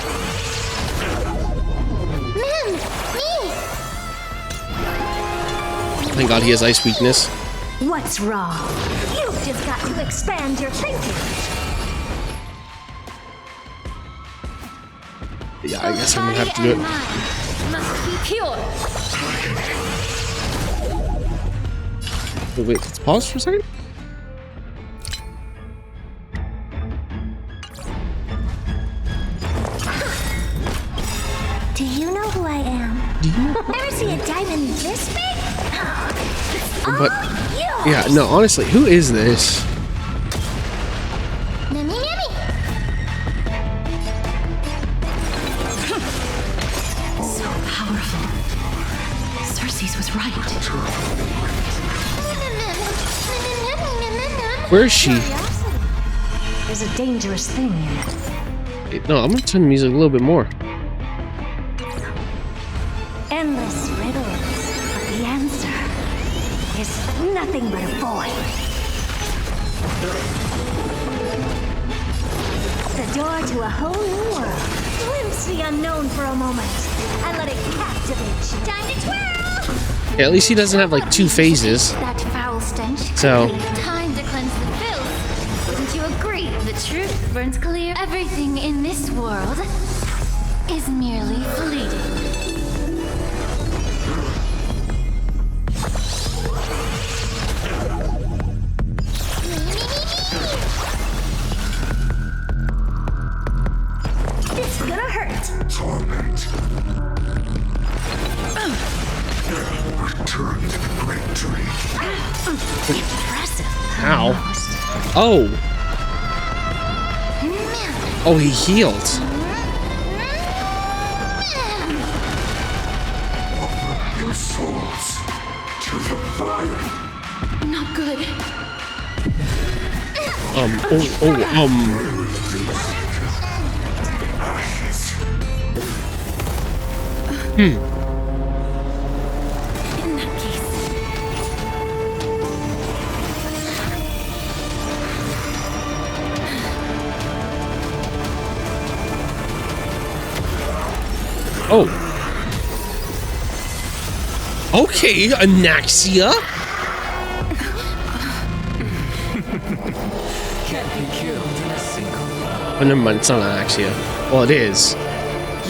Speaker 2: Thank God he has ice weakness.
Speaker 3: What's wrong? You've just got to expand your thinking.
Speaker 2: Yeah, I guess I'm gonna have to do it.
Speaker 3: Must be pure.
Speaker 2: Wait, let's pause for a second.
Speaker 3: Do you know who I am?
Speaker 2: Do you?
Speaker 3: Ever see a diamond this big? It's all
Speaker 2: But
Speaker 3: yours.
Speaker 2: yeah, no, honestly, who is this?
Speaker 3: Mimi.
Speaker 1: So powerful. Circes was right.
Speaker 2: Where is she?
Speaker 3: There's a dangerous thing in it.
Speaker 2: Wait, no, I'm gonna turn the music a little bit more.
Speaker 3: Endless riddles, but the answer is nothing but a void. The door to a whole new world. Glimpse the unknown for a moment and let it captivate you. Time to twirl!
Speaker 2: Yeah, at least he doesn't have like two phases.
Speaker 3: That foul stench.
Speaker 2: So-
Speaker 3: Time to cleanse the filth. Wouldn't you agree? The truth burns clear. Everything in this world is merely fleeting. It's gonna hurt.
Speaker 8: Torment. Return to the great tree.
Speaker 3: Impressive.
Speaker 2: Ow. Oh. Oh, he healed.
Speaker 8: Offer your souls to the fire.
Speaker 1: Not good. In that case.
Speaker 2: Oh. Okay, Anaxia.
Speaker 6: Can't be killed in a single blow.
Speaker 2: Oh, never mind, it's not Anaxia. Well, it is.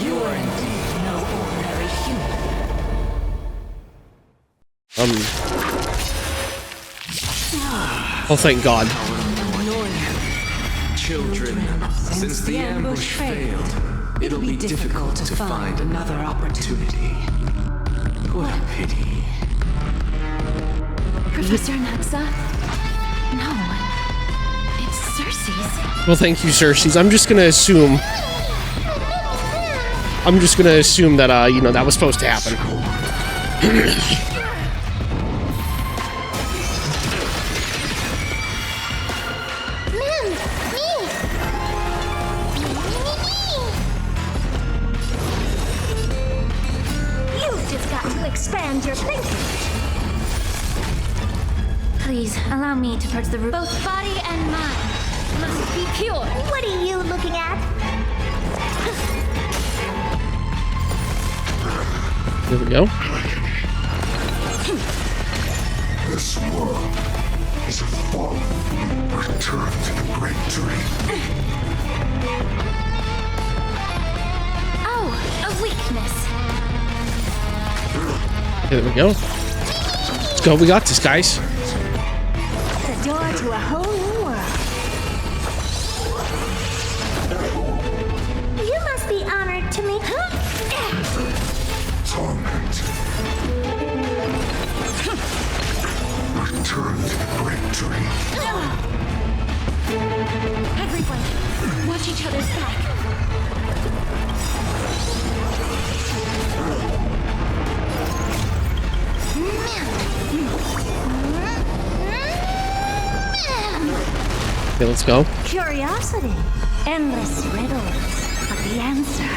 Speaker 6: You are indeed no ordinary human.
Speaker 2: Oh, thank God.
Speaker 6: Children, since the ambush failed, it'll be difficult to find another opportunity. What a pity.
Speaker 1: Professor Anaxa? No. It's Cersei's.
Speaker 2: Well, thank you, Cersei's. I'm just gonna assume that, you know, that was supposed to happen.
Speaker 3: You've just got to expand your thinking.
Speaker 1: Please, allow me to purge the root. Both body and mind must be pure.
Speaker 3: What are you looking at?
Speaker 2: There we go.
Speaker 8: This world is a fall. Return to the great dream.
Speaker 1: Oh, a weakness.
Speaker 2: There we go. Let's go. We got this, guys.
Speaker 3: The door to a whole new world. You must be honored to meet.
Speaker 8: Torment. Return to the great dream.
Speaker 1: Everyone, watch each other's back.
Speaker 2: Okay, let's go.
Speaker 3: Curiosity. Endless riddles. But the answer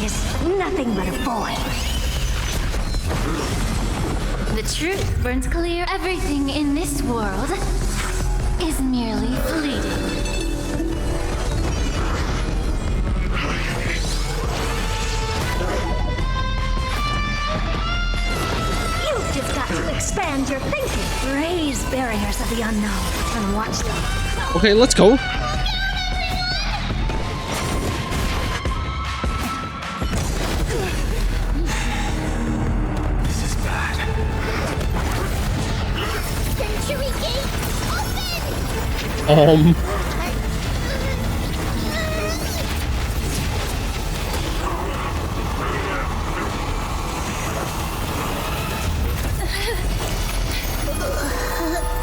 Speaker 3: is nothing but a void.
Speaker 1: The truth burns clear. Everything in this world is merely fleeting.
Speaker 3: You've just got to expand your thinking. Raise barriers of the unknown and watch them.
Speaker 2: Okay, let's go.
Speaker 6: This is bad.
Speaker 3: Century Gate,
Speaker 2: Um.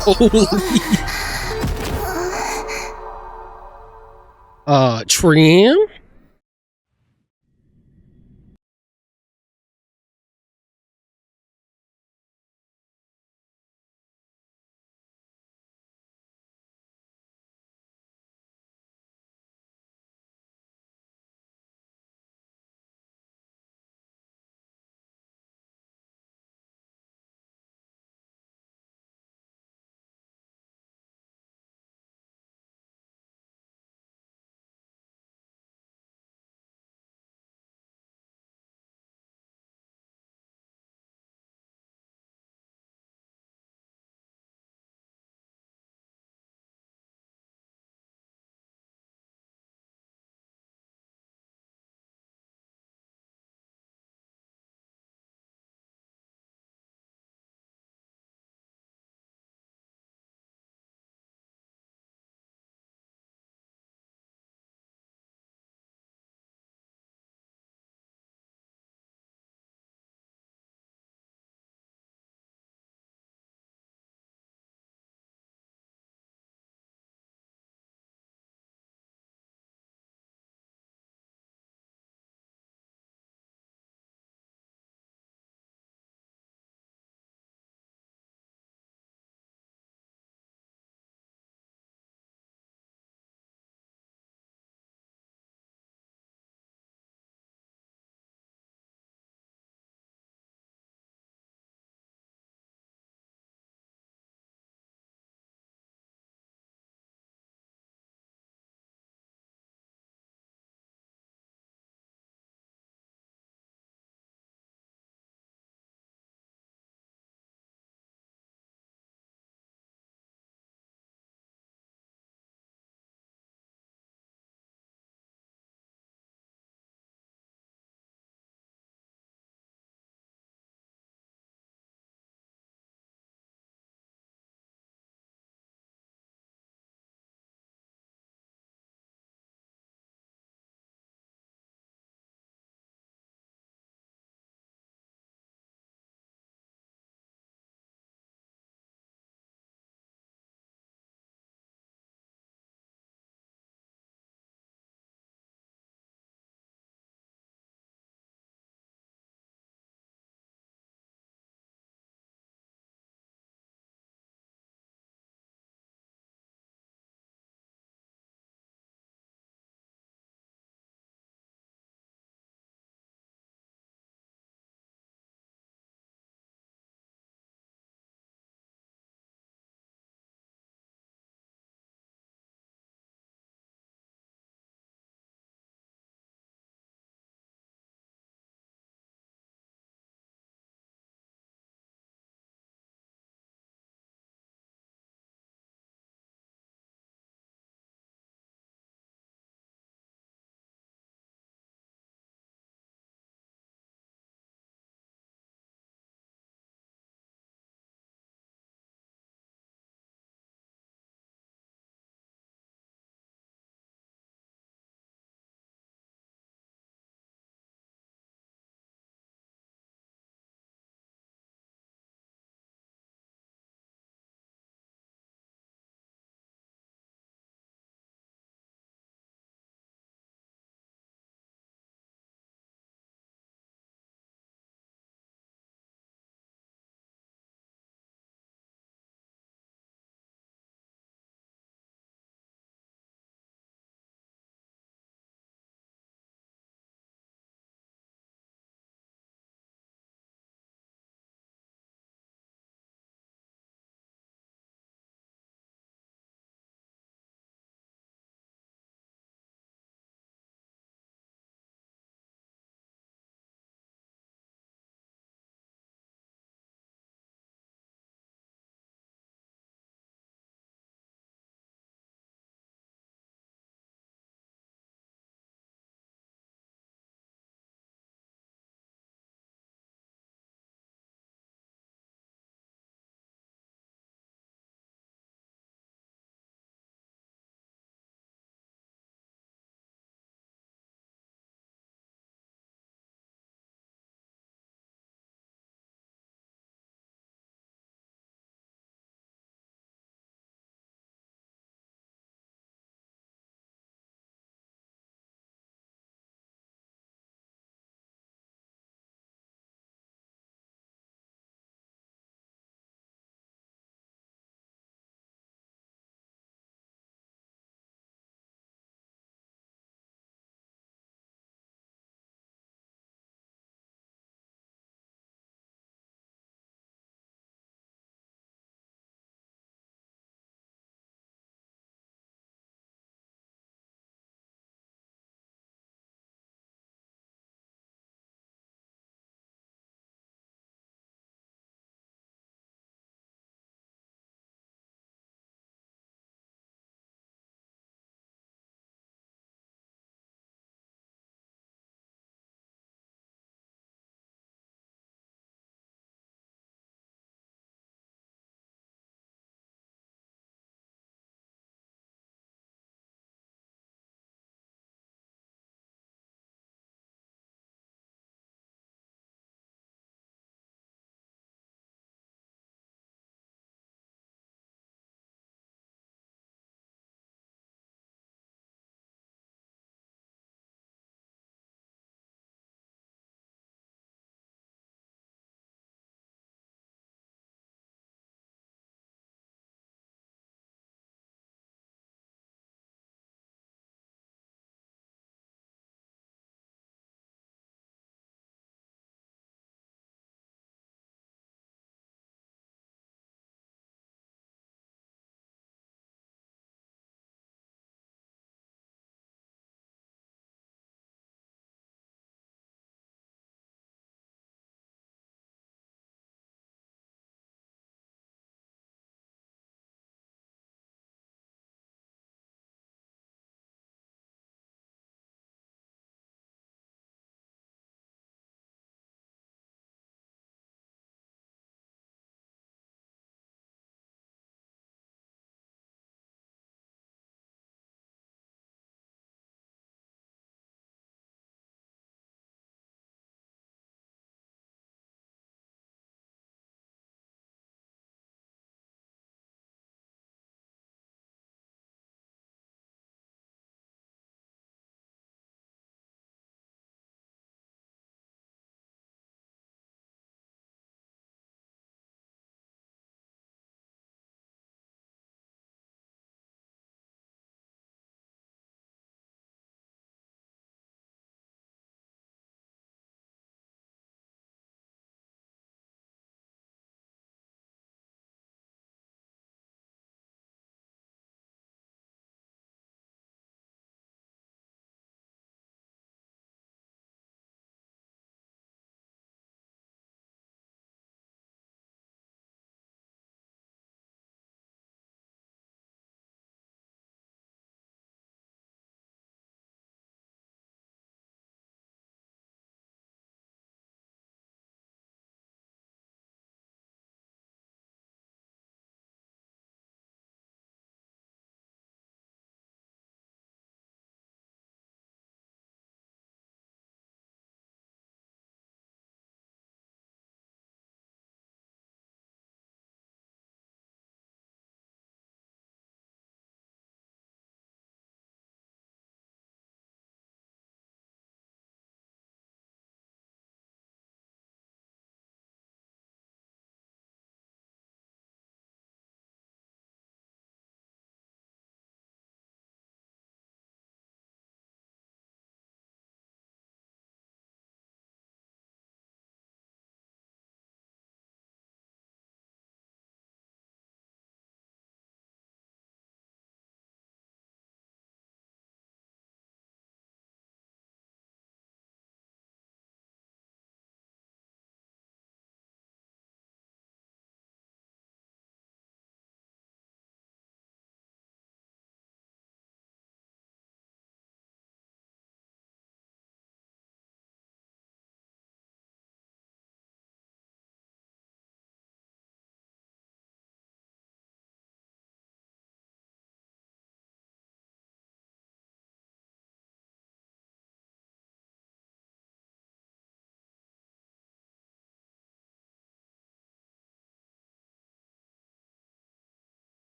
Speaker 2: Holy. Tram?